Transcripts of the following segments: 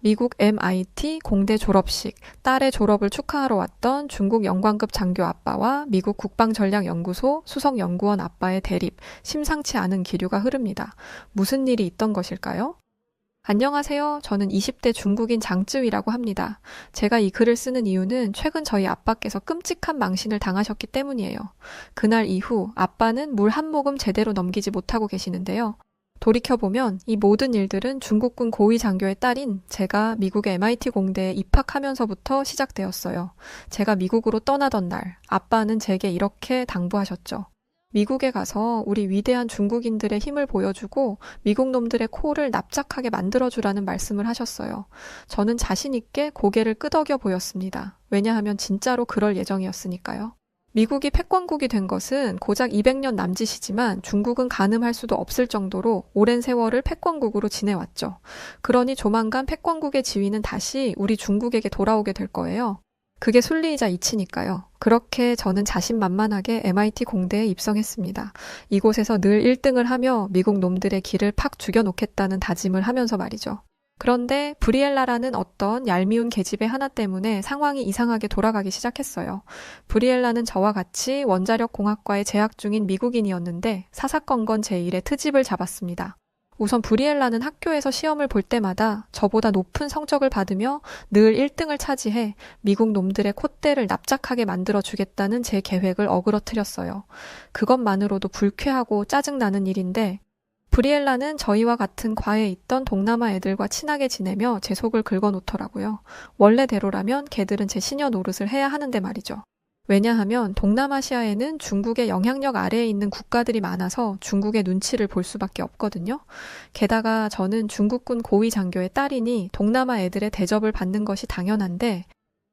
미국 MIT 공대 졸업식, 딸의 졸업을 축하하러 왔던 중국 영광급 장교 아빠와 미국 국방전략연구소 수석연구원 아빠의 대립, 심상치 않은 기류가 흐릅니다. 무슨 일이 있던 것일까요? 안녕하세요. 저는 20대 중국인 장쯔위라고 합니다. 제가 이 글을 쓰는 이유는 최근 저희 아빠께서 끔찍한 망신을 당하셨기 때문이에요. 그날 이후 아빠는 물 한 모금 제대로 넘기지 못하고 계시는데요. 돌이켜보면 이 모든 일들은 중국군 고위 장교의 딸인 제가 미국의 MIT 공대에 입학하면서부터 시작되었어요. 제가 미국으로 떠나던 날, 아빠는 제게 이렇게 당부하셨죠. 미국에 가서 우리 위대한 중국인들의 힘을 보여주고 미국 놈들의 코를 납작하게 만들어주라는 말씀을 하셨어요. 저는 자신 있게 고개를 끄덕여 보였습니다. 왜냐하면 진짜로 그럴 예정이었으니까요. 미국이 패권국이 된 것은 고작 200년 남짓이지만 중국은 가늠할 수도 없을 정도로 오랜 세월을 패권국으로 지내왔죠. 그러니 조만간 패권국의 지위는 다시 우리 중국에게 돌아오게 될 거예요. 그게 순리이자 이치니까요. 그렇게 저는 자신만만하게 MIT 공대에 입성했습니다. 이곳에서 늘 1등을 하며 미국 놈들의 길을 팍 죽여놓겠다는 다짐을 하면서 말이죠. 그런데 브리엘라라는 어떤 얄미운 계집애 하나 때문에 상황이 이상하게 돌아가기 시작했어요. 브리엘라는 저와 같이 원자력공학과에 재학 중인 미국인이었는데 사사건건 제1의 트집을 잡았습니다. 우선 브리엘라는 학교에서 시험을 볼 때마다 저보다 높은 성적을 받으며 늘 1등을 차지해 미국 놈들의 콧대를 납작하게 만들어주겠다는 제 계획을 어그러뜨렸어요. 그것만으로도 불쾌하고 짜증나는 일인데 브리엘라는 저희와 같은 과에 있던 동남아 애들과 친하게 지내며 제 속을 긁어놓더라고요. 원래대로라면 걔들은 제 시녀 노릇을 해야 하는데 말이죠. 왜냐하면 동남아시아에는 중국의 영향력 아래에 있는 국가들이 많아서 중국의 눈치를 볼 수밖에 없거든요. 게다가 저는 중국군 고위 장교의 딸이니 동남아 애들의 대접을 받는 것이 당연한데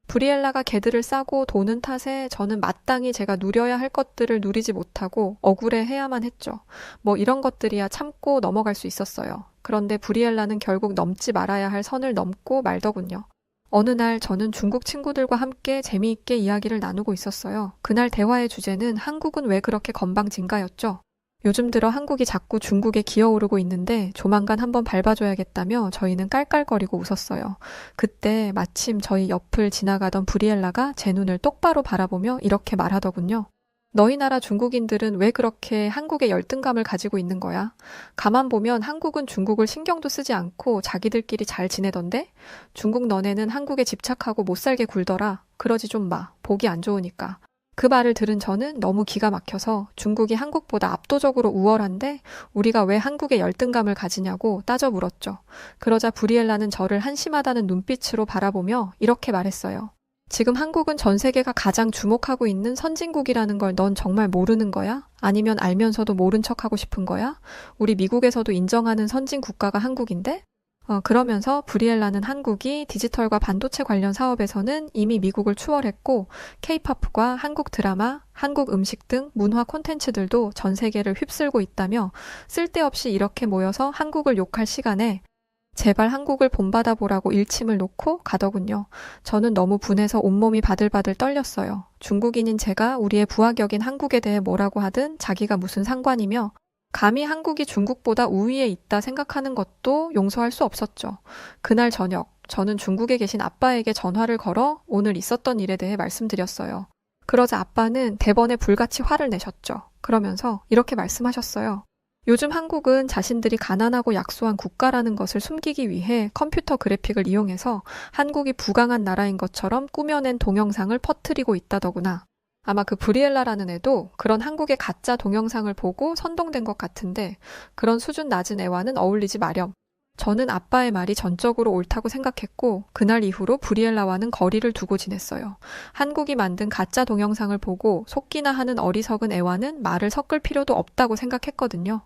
브리엘라가 걔들을 싸고 도는 탓에 저는 마땅히 제가 누려야 할 것들을 누리지 못하고 억울해해야만 했죠. 뭐 이런 것들이야 참고 넘어갈 수 있었어요. 그런데 브리엘라는 결국 넘지 말아야 할 선을 넘고 말더군요. 어느 날 저는 중국 친구들과 함께 재미있게 이야기를 나누고 있었어요. 그날 대화의 주제는 한국은 왜 그렇게 건방진가였죠. 요즘 들어 한국이 자꾸 중국에 기어오르고 있는데 조만간 한번 밟아줘야겠다며 저희는 깔깔거리고 웃었어요. 그때 마침 저희 옆을 지나가던 브리엘라가 제 눈을 똑바로 바라보며 이렇게 말하더군요. 너희 나라 중국인들은 왜 그렇게 한국에 열등감을 가지고 있는 거야? 가만 보면 한국은 중국을 신경도 쓰지 않고 자기들끼리 잘 지내던데? 중국 너네는 한국에 집착하고 못 살게 굴더라. 그러지 좀 마. 보기 안 좋으니까. 그 말을 들은 저는 너무 기가 막혀서 중국이 한국보다 압도적으로 우월한데 우리가 왜 한국에 열등감을 가지냐고 따져 물었죠. 그러자 브리엘라는 저를 한심하다는 눈빛으로 바라보며 이렇게 말했어요. 지금 한국은 전 세계가 가장 주목하고 있는 선진국이라는 걸 넌 정말 모르는 거야? 아니면 알면서도 모른 척하고 싶은 거야? 우리 미국에서도 인정하는 선진 국가가 한국인데? 그러면서 브리엘라는 한국이 디지털과 반도체 관련 사업에서는 이미 미국을 추월했고 K-팝과 한국 드라마, 한국 음식 등 문화 콘텐츠들도 전 세계를 휩쓸고 있다며 쓸데없이 이렇게 모여서 한국을 욕할 시간에 제발 한국을 본받아 보라고 일침을 놓고 가더군요. 저는 너무 분해서 온몸이 바들바들 떨렸어요. 중국인인 제가 우리의 부하격인 한국에 대해 뭐라고 하든 자기가 무슨 상관이며 감히 한국이 중국보다 우위에 있다 생각하는 것도 용서할 수 없었죠. 그날 저녁, 저는 중국에 계신 아빠에게 전화를 걸어 오늘 있었던 일에 대해 말씀드렸어요. 그러자 아빠는 대번에 불같이 화를 내셨죠. 그러면서 이렇게 말씀하셨어요. 요즘 한국은 자신들이 가난하고 약소한 국가라는 것을 숨기기 위해 컴퓨터 그래픽을 이용해서 한국이 부강한 나라인 것처럼 꾸며낸 동영상을 퍼뜨리고 있다더구나. 아마 그 브리엘라라는 애도 그런 한국의 가짜 동영상을 보고 선동된 것 같은데 그런 수준 낮은 애와는 어울리지 마렴. 저는 아빠의 말이 전적으로 옳다고 생각했고 그날 이후로 브리엘라와는 거리를 두고 지냈어요. 한국이 만든 가짜 동영상을 보고 속기나 하는 어리석은 애와는 말을 섞을 필요도 없다고 생각했거든요.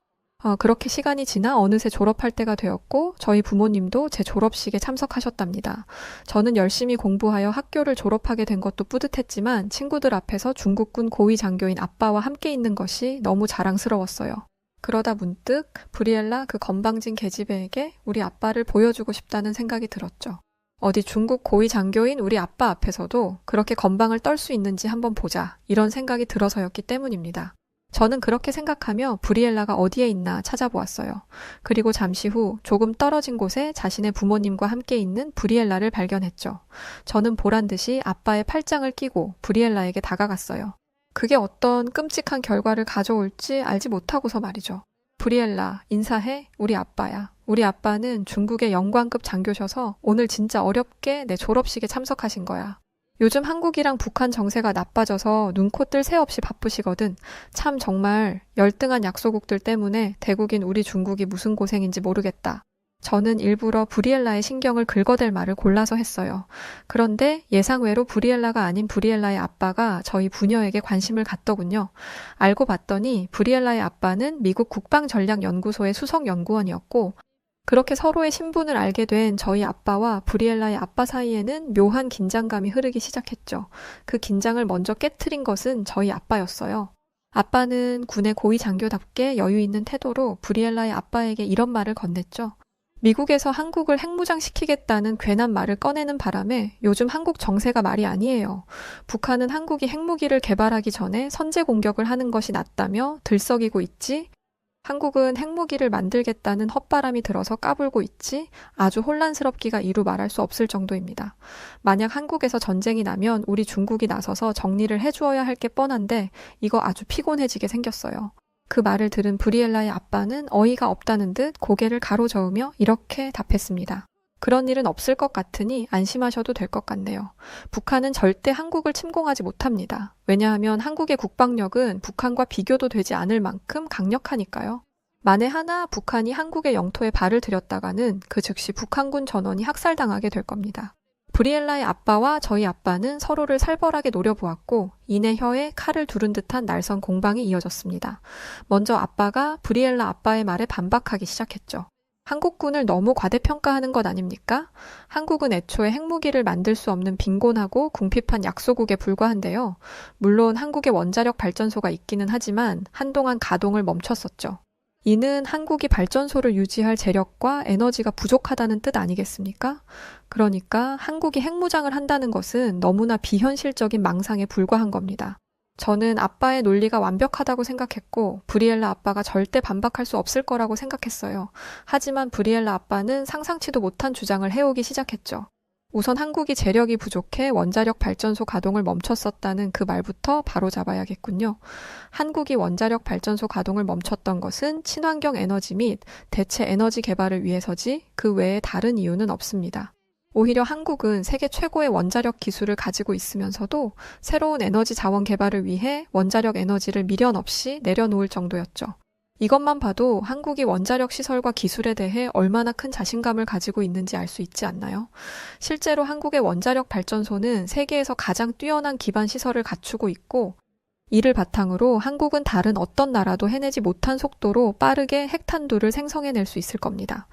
그렇게 시간이 지나 어느새 졸업할 때가 되었고 저희 부모님도 제 졸업식에 참석하셨답니다. 저는 열심히 공부하여 학교를 졸업하게 된 것도 뿌듯했지만 친구들 앞에서 중국군 고위 장교인 아빠와 함께 있는 것이 너무 자랑스러웠어요. 그러다 문득 브리엘라 그 건방진 계집애에게 우리 아빠를 보여주고 싶다는 생각이 들었죠. 어디 중국 고위 장교인 우리 아빠 앞에서도 그렇게 건방을 떨 수 있는지 한번 보자 이런 생각이 들어서였기 때문입니다. 저는 그렇게 생각하며 브리엘라가 어디에 있나 찾아보았어요. 그리고 잠시 후 조금 떨어진 곳에 자신의 부모님과 함께 있는 브리엘라를 발견했죠. 저는 보란 듯이 아빠의 팔짱을 끼고 브리엘라에게 다가갔어요. 그게 어떤 끔찍한 결과를 가져올지 알지 못하고서 말이죠. 브리엘라, 인사해. 우리 아빠야. 우리 아빠는 중국의 영관급 장교셔서 오늘 진짜 어렵게 내 졸업식에 참석하신 거야. 요즘 한국이랑 북한 정세가 나빠져서 눈코 뜰 새 없이 바쁘시거든. 참 정말 열등한 약소국들 때문에 대국인 우리 중국이 무슨 고생인지 모르겠다. 저는 일부러 브리엘라의 신경을 긁어댈 말을 골라서 했어요. 그런데 예상외로 브리엘라가 아닌 브리엘라의 아빠가 저희 부녀에게 관심을 갖더군요. 알고 봤더니 브리엘라의 아빠는 미국 국방전략연구소의 수석연구원이었고, 그렇게 서로의 신분을 알게 된 저희 아빠와 브리엘라의 아빠 사이에는 묘한 긴장감이 흐르기 시작했죠. 그 긴장을 먼저 깨트린 것은 저희 아빠였어요. 아빠는 군의 고위 장교답게 여유 있는 태도로 브리엘라의 아빠에게 이런 말을 건넸죠. 미국에서 한국을 핵무장시키겠다는 괜한 말을 꺼내는 바람에 요즘 한국 정세가 말이 아니에요. 북한은 한국이 핵무기를 개발하기 전에 선제 공격을 하는 것이 낫다며 들썩이고 있지. 한국은 핵무기를 만들겠다는 헛바람이 들어서 까불고 있지. 아주 혼란스럽기가 이루 말할 수 없을 정도입니다. 만약 한국에서 전쟁이 나면 우리 중국이 나서서 정리를 해주어야 할 게 뻔한데 이거 아주 피곤해지게 생겼어요. 그 말을 들은 브리엘라의 아빠는 어이가 없다는 듯 고개를 가로저으며 이렇게 답했습니다. 그런 일은 없을 것 같으니 안심하셔도 될 것 같네요. 북한은 절대 한국을 침공하지 못합니다. 왜냐하면 한국의 국방력은 북한과 비교도 되지 않을 만큼 강력하니까요. 만에 하나 북한이 한국의 영토에 발을 들였다가는 그 즉시 북한군 전원이 학살당하게 될 겁니다. 브리엘라의 아빠와 저희 아빠는 서로를 살벌하게 노려보았고 이내 혀에 칼을 두른 듯한 날선 공방이 이어졌습니다. 먼저 아빠가 브리엘라 아빠의 말에 반박하기 시작했죠. 한국군을 너무 과대평가하는 것 아닙니까? 한국은 애초에 핵무기를 만들 수 없는 빈곤하고 궁핍한 약소국에 불과한데요. 물론 한국에 원자력 발전소가 있기는 하지만 한동안 가동을 멈췄었죠. 이는 한국이 발전소를 유지할 재력과 에너지가 부족하다는 뜻 아니겠습니까? 그러니까 한국이 핵무장을 한다는 것은 너무나 비현실적인 망상에 불과한 겁니다. 저는 아빠의 논리가 완벽하다고 생각했고 브리엘라 아빠가 절대 반박할 수 없을 거라고 생각했어요. 하지만 브리엘라 아빠는 상상치도 못한 주장을 해오기 시작했죠. 우선 한국이 재력이 부족해 원자력 발전소 가동을 멈췄었다는 그 말부터 바로 잡아야겠군요. 한국이 원자력 발전소 가동을 멈췄던 것은 친환경 에너지 및 대체 에너지 개발을 위해서지 그 외에 다른 이유는 없습니다. 오히려 한국은 세계 최고의 원자력 기술을 가지고 있으면서도 새로운 에너지 자원 개발을 위해 원자력 에너지를 미련 없이 내려놓을 정도였죠. 이것만 봐도 한국이 원자력 시설과 기술에 대해 얼마나 큰 자신감을 가지고 있는지 알 수 있지 않나요? 실제로 한국의 원자력 발전소는 세계에서 가장 뛰어난 기반 시설을 갖추고 있고 이를 바탕으로 한국은 다른 어떤 나라도 해내지 못한 속도로 빠르게 핵탄두를 생성해낼 수 있을 겁니다.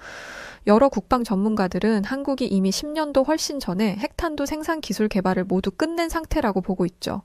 여러 국방 전문가들은 한국이 이미 10년도 훨씬 전에 핵탄두 생산 기술 개발을 모두 끝낸 상태라고 보고 있죠.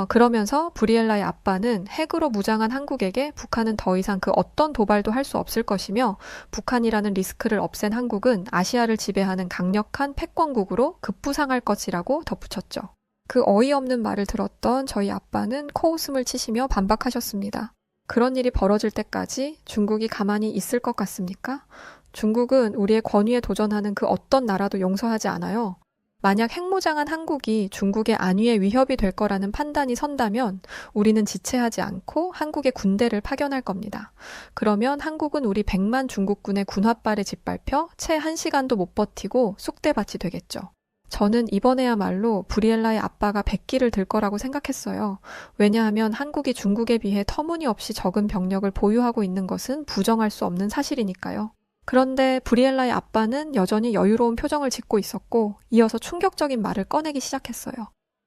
그러면서 브리엘라의 아빠는 핵으로 무장한 한국에게 북한은 더 이상 그 어떤 도발도 할 수 없을 것이며 북한이라는 리스크를 없앤 한국은 아시아를 지배하는 강력한 패권국으로 급부상할 것이라고 덧붙였죠. 그 어이없는 말을 들었던 저희 아빠는 코웃음을 치시며 반박하셨습니다. 그런 일이 벌어질 때까지 중국이 가만히 있을 것 같습니까? 중국은 우리의 권위에 도전하는 그 어떤 나라도 용서하지 않아요. 만약 핵무장한 한국이 중국의 안위에 위협이 될 거라는 판단이 선다면 우리는 지체하지 않고 한국의 군대를 파견할 겁니다. 그러면 한국은 우리 100만 중국군의 군홧발에 짓밟혀 채 1시간도 못 버티고 쑥대밭이 되겠죠. 저는 이번에야말로 브리엘라의 아빠가 백기를 들 거라고 생각했어요. 왜냐하면 한국이 중국에 비해 터무니없이 적은 병력을 보유하고 있는 것은 부정할 수 없는 사실이니까요. 그런데 브리엘라의 아빠는 여전히 여유로운 표정을 짓고 있었고 이어서 충격적인 말을 꺼내기 시작했어요.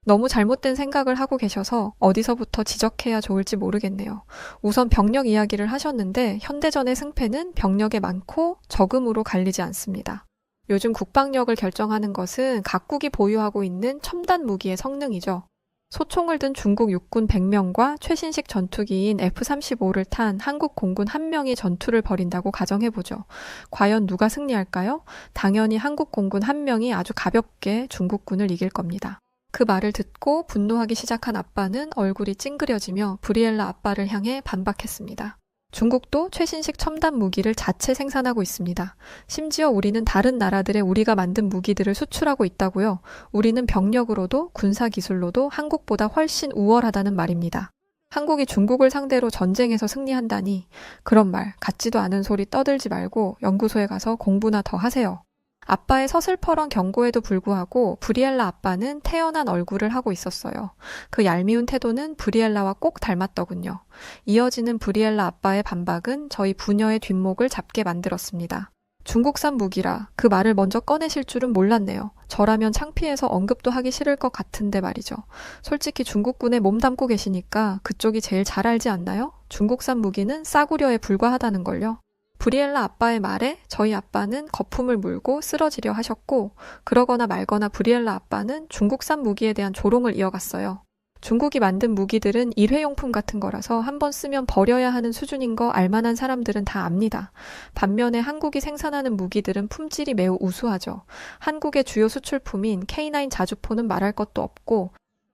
너무 잘못된 생각을 하고 계셔서 어디서부터 지적해야 좋을지 모르겠네요. 우선 병력 이야기를 하셨는데 현대전의 승패는 병력에 많고 적음으로 갈리지 않습니다. 요즘 국방력을 결정하는 것은 각국이 보유하고 있는 첨단 무기의 성능이죠. 소총을 든 중국 육군 100명과 최신식 전투기인 F-35를 탄 한국 공군 1명이 전투를 벌인다고 가정해보죠. 과연 누가 승리할까요? 당연히 한국 공군 1명이 아주 가볍게 중국군을 이길 겁니다. 그 말을 듣고 분노하기 시작한 아빠는 얼굴이 찡그려지며 브리엘라 아빠를 향해 반박했습니다. 중국도 최신식 첨단 무기를 자체 생산하고 있습니다. 심지어 우리는 다른 나라들의 우리가 만든 무기들을 수출하고 있다고요. 우리는 병력으로도 군사기술로도 한국보다 훨씬 우월하다는 말입니다. 한국이 중국을 상대로 전쟁에서 승리한다니 그런 말 같지도 않은 소리 떠들지 말고 연구소에 가서 공부나 더 하세요. 아빠의 서슬퍼런 경고에도 불구하고 브리엘라 아빠는 태연한 얼굴을 하고 있었어요. 그 얄미운 태도는 브리엘라와 꼭 닮았더군요. 이어지는 브리엘라 아빠의 반박은 저희 부녀의 뒷목을 잡게 만들었습니다. 중국산 무기라 그 말을 먼저 꺼내실 줄은 몰랐네요. 저라면 창피해서 언급도 하기 싫을 것 같은데 말이죠. 솔직히 중국군에 몸담고 계시니까 그쪽이 제일 잘 알지 않나요? 중국산 무기는 싸구려에 불과하다는 걸요. 브리엘라 아빠의 말에 저희 아빠는 거품을 물고 쓰러지려 하셨고 그러거나 말거나 브리엘라 아빠는 중국산 무기에 대한 조롱을 이어갔어요. 중국이 만든 무기들은 일회용품 같은 거라서 한번 쓰면 버려야 하는 수준인 거 알만한 사람들은 다 압니다. 반면에 한국이 생산하는 무기들은 품질이 매우 우수하죠. 한국의 주요 수출품인 K9 자주포는 말할 것도 없고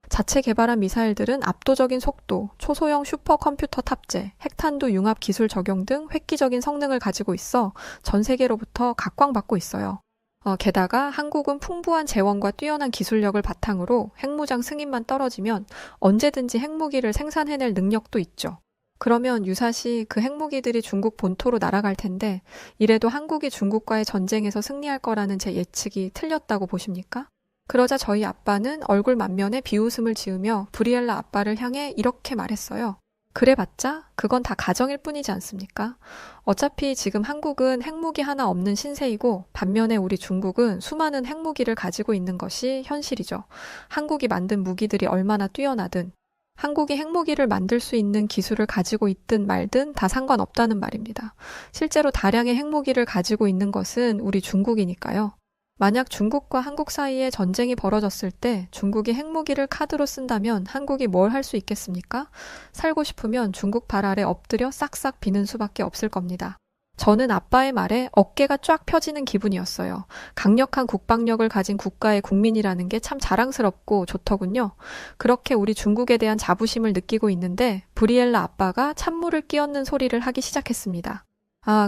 자체 개발한 미사일들은 압도적인 속도, 초소형 슈퍼컴퓨터 탑재, 핵탄두 융합 기술 적용 등 획기적인 성능을 가지고 있어 전 세계로부터 각광받고 있어요. 게다가 한국은 풍부한 재원과 뛰어난 기술력을 바탕으로 핵무장 승인만 떨어지면 언제든지 핵무기를 생산해낼 능력도 있죠. 그러면 유사시 그 핵무기들이 중국 본토로 날아갈 텐데 이래도 한국이 중국과의 전쟁에서 승리할 거라는 제 예측이 틀렸다고 보십니까? 그러자 저희 아빠는 얼굴 만면에 비웃음을 지으며 브리엘라 아빠를 향해 이렇게 말했어요. 그래봤자 그건 다 가정일 뿐이지 않습니까? 어차피 지금 한국은 핵무기 하나 없는 신세이고 반면에 우리 중국은 수많은 핵무기를 가지고 있는 것이 현실이죠. 한국이 만든 무기들이 얼마나 뛰어나든 한국이 핵무기를 만들 수 있는 기술을 가지고 있든 말든 다 상관없다는 말입니다. 실제로 다량의 핵무기를 가지고 있는 것은 우리 중국이니까요. 만약 중국과 한국 사이에 전쟁이 벌어졌을 때 중국이 핵무기를 카드로 쓴다면 한국이 뭘 할 수 있겠습니까? 살고 싶으면 중국 발 아래 엎드려 싹싹 비는 수밖에 없을 겁니다. 저는 아빠의 말에 어깨가 쫙 펴지는 기분이었어요. 강력한 국방력을 가진 국가의 국민이라는 게 참 자랑스럽고 좋더군요. 그렇게 우리 중국에 대한 자부심을 느끼고 있는데 브리엘라 아빠가 찬물을 끼얹는 소리를 하기 시작했습니다.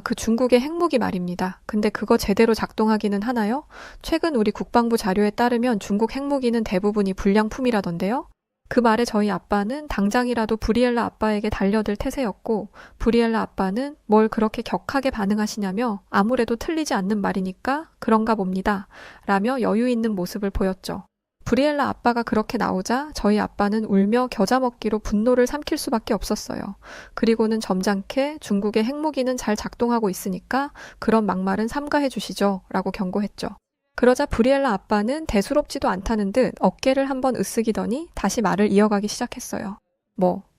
그 중국의 핵무기 말입니다. 근데 그거 제대로 작동하기는 하나요? 최근 우리 국방부 자료에 따르면 중국 핵무기는 대부분이 불량품이라던데요? 그 말에 저희 아빠는 당장이라도 브리엘라 아빠에게 달려들 태세였고 브리엘라 아빠는 뭘 그렇게 격하게 반응하시냐며 아무래도 틀리지 않는 말이니까 그런가 봅니다. 라며 여유 있는 모습을 보였죠. 브리엘라 아빠가 그렇게 나오자 저희 아빠는 울며 겨자 먹기로 분노를 삼킬 수밖에 없었어요. 그리고는 점잖게 중국의 핵무기는 잘 작동하고 있으니까 그런 막말은 삼가해 주시죠 라고 경고했죠. 그러자 브리엘라 아빠는 대수롭지도 않다는 듯 어깨를 한번 으쓱이더니 다시 말을 이어가기 시작했어요.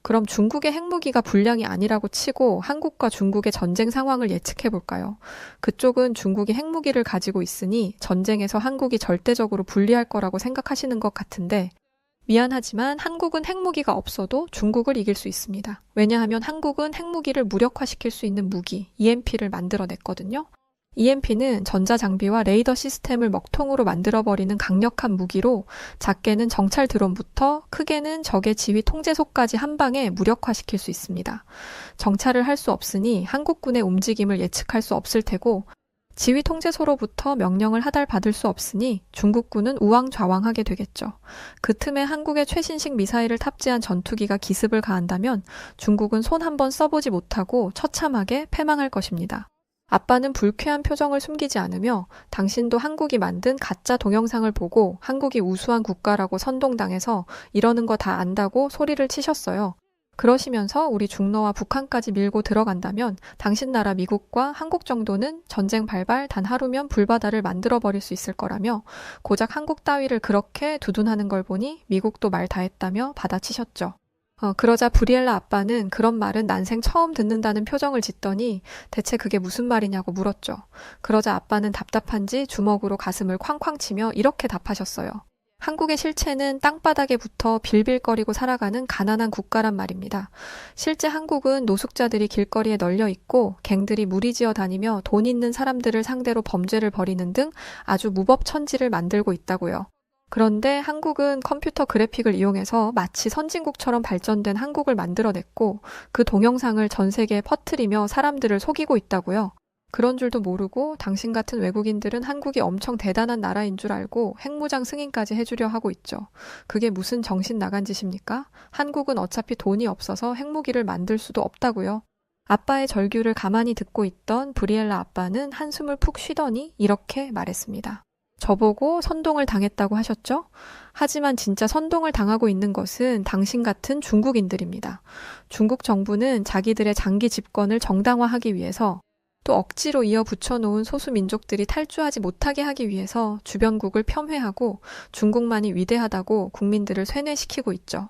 그럼 중국의 핵무기가 불량이 아니라고 치고 한국과 중국의 전쟁 상황을 예측해볼까요? 그쪽은 중국이 핵무기를 가지고 있으니 전쟁에서 한국이 절대적으로 불리할 거라고 생각하시는 것 같은데 미안하지만 한국은 핵무기가 없어도 중국을 이길 수 있습니다. 왜냐하면 한국은 핵무기를 무력화시킬 수 있는 무기, EMP를 만들어냈거든요. EMP는 전자장비와 레이더 시스템을 먹통으로 만들어버리는 강력한 무기로 작게는 정찰 드론부터 크게는 적의 지휘 통제소까지 한 방에 무력화시킬 수 있습니다. 정찰을 할 수 없으니 한국군의 움직임을 예측할 수 없을 테고 지휘 통제소로부터 명령을 하달받을 수 없으니 중국군은 우왕좌왕하게 되겠죠. 그 틈에 한국의 최신식 미사일을 탑재한 전투기가 기습을 가한다면 중국은 손 한번 써보지 못하고 처참하게 패망할 것입니다. 아빠는 불쾌한 표정을 숨기지 않으며 당신도 한국이 만든 가짜 동영상을 보고 한국이 우수한 국가라고 선동당해서 이러는 거 다 안다고 소리를 치셨어요. 그러시면서 우리 중러와 북한까지 밀고 들어간다면 당신 나라 미국과 한국 정도는 전쟁 발발 단 하루면 불바다를 만들어버릴 수 있을 거라며 고작 한국 따위를 그렇게 두둔하는 걸 보니 미국도 말 다 했다며 받아치셨죠. 그러자 브리엘라 아빠는 그런 말은 난생 처음 듣는다는 표정을 짓더니 대체 그게 무슨 말이냐고 물었죠. 그러자 아빠는 답답한지 주먹으로 가슴을 쾅쾅 치며 이렇게 답하셨어요. 한국의 실체는 땅바닥에 붙어 빌빌거리고 살아가는 가난한 국가란 말입니다. 실제 한국은 노숙자들이 길거리에 널려 있고 갱들이 무리지어 다니며 돈 있는 사람들을 상대로 범죄를 벌이는 등 아주 무법천지를 만들고 있다고요. 그런데 한국은 컴퓨터 그래픽을 이용해서 마치 선진국처럼 발전된 한국을 만들어냈고 그 동영상을 전 세계에 퍼뜨리며 사람들을 속이고 있다고요. 그런 줄도 모르고 당신 같은 외국인들은 한국이 엄청 대단한 나라인 줄 알고 핵무장 승인까지 해주려 하고 있죠. 그게 무슨 정신 나간 짓입니까? 한국은 어차피 돈이 없어서 핵무기를 만들 수도 없다고요. 아빠의 절규를 가만히 듣고 있던 브리엘라 아빠는 한숨을 푹 쉬더니 이렇게 말했습니다. 저보고 선동을 당했다고 하셨죠? 하지만 진짜 선동을 당하고 있는 것은 당신 같은 중국인들입니다. 중국 정부는 자기들의 장기 집권을 정당화하기 위해서 또 억지로 이어 붙여놓은 소수 민족들이 탈주하지 못하게 하기 위해서 주변국을 폄훼하고 중국만이 위대하다고 국민들을 쇠뇌시키고 있죠.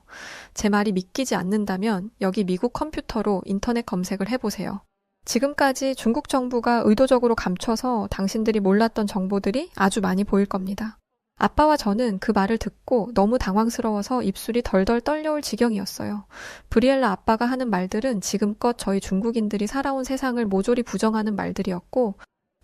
제 말이 믿기지 않는다면 여기 미국 컴퓨터로 인터넷 검색을 해보세요. 지금까지 중국 정부가 의도적으로 감춰서 당신들이 몰랐던 정보들이 아주 많이 보일 겁니다. 아빠와 저는 그 말을 듣고 너무 당황스러워서 입술이 덜덜 떨려올 지경이었어요. 브리엘라 아빠가 하는 말들은 지금껏 저희 중국인들이 살아온 세상을 모조리 부정하는 말들이었고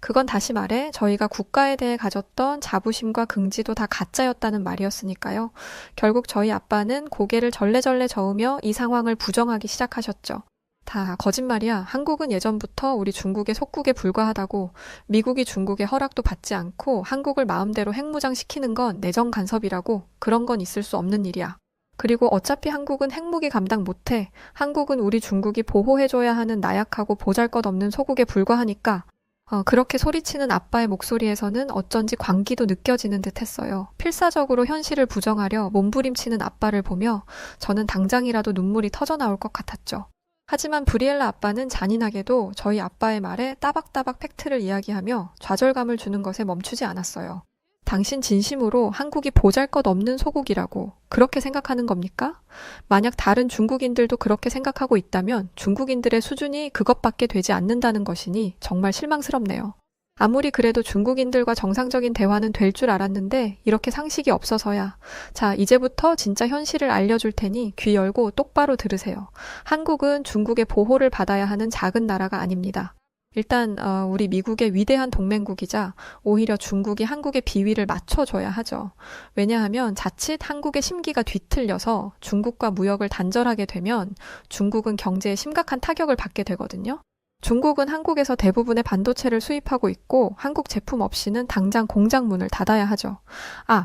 그건 다시 말해 저희가 국가에 대해 가졌던 자부심과 긍지도 다 가짜였다는 말이었으니까요. 결국 저희 아빠는 고개를 절레절레 저으며 이 상황을 부정하기 시작하셨죠. 다 거짓말이야. 한국은 예전부터 우리 중국의 속국에 불과하다고 미국이 중국의 허락도 받지 않고 한국을 마음대로 핵무장시키는 건 내정 간섭이라고 그런 건 있을 수 없는 일이야. 그리고 어차피 한국은 핵무기 감당 못해. 한국은 우리 중국이 보호해줘야 하는 나약하고 보잘것없는 소국에 불과하니까 그렇게 소리치는 아빠의 목소리에서는 어쩐지 광기도 느껴지는 듯 했어요. 필사적으로 현실을 부정하려 몸부림치는 아빠를 보며 저는 당장이라도 눈물이 터져 나올 것 같았죠. 하지만 브리엘라 아빠는 잔인하게도 저희 아빠의 말에 따박따박 팩트를 이야기하며 좌절감을 주는 것에 멈추지 않았어요. 당신 진심으로 한국이 보잘것없는 소국이라고 그렇게 생각하는 겁니까? 만약 다른 중국인들도 그렇게 생각하고 있다면 중국인들의 수준이 그것밖에 되지 않는다는 것이니 정말 실망스럽네요. 아무리 그래도 중국인들과 정상적인 대화는 될 줄 알았는데 이렇게 상식이 없어서야. 자, 이제부터 진짜 현실을 알려줄 테니 귀 열고 똑바로 들으세요. 한국은 중국의 보호를 받아야 하는 작은 나라가 아닙니다. 일단 우리 미국의 위대한 동맹국이자 오히려 중국이 한국의 비위를 맞춰줘야 하죠. 왜냐하면 자칫 한국의 심기가 뒤틀려서 중국과 무역을 단절하게 되면 중국은 경제에 심각한 타격을 받게 되거든요. 중국은 한국에서 대부분의 반도체를 수입하고 있고 한국 제품 없이는 당장 공장 문을 닫아야 하죠.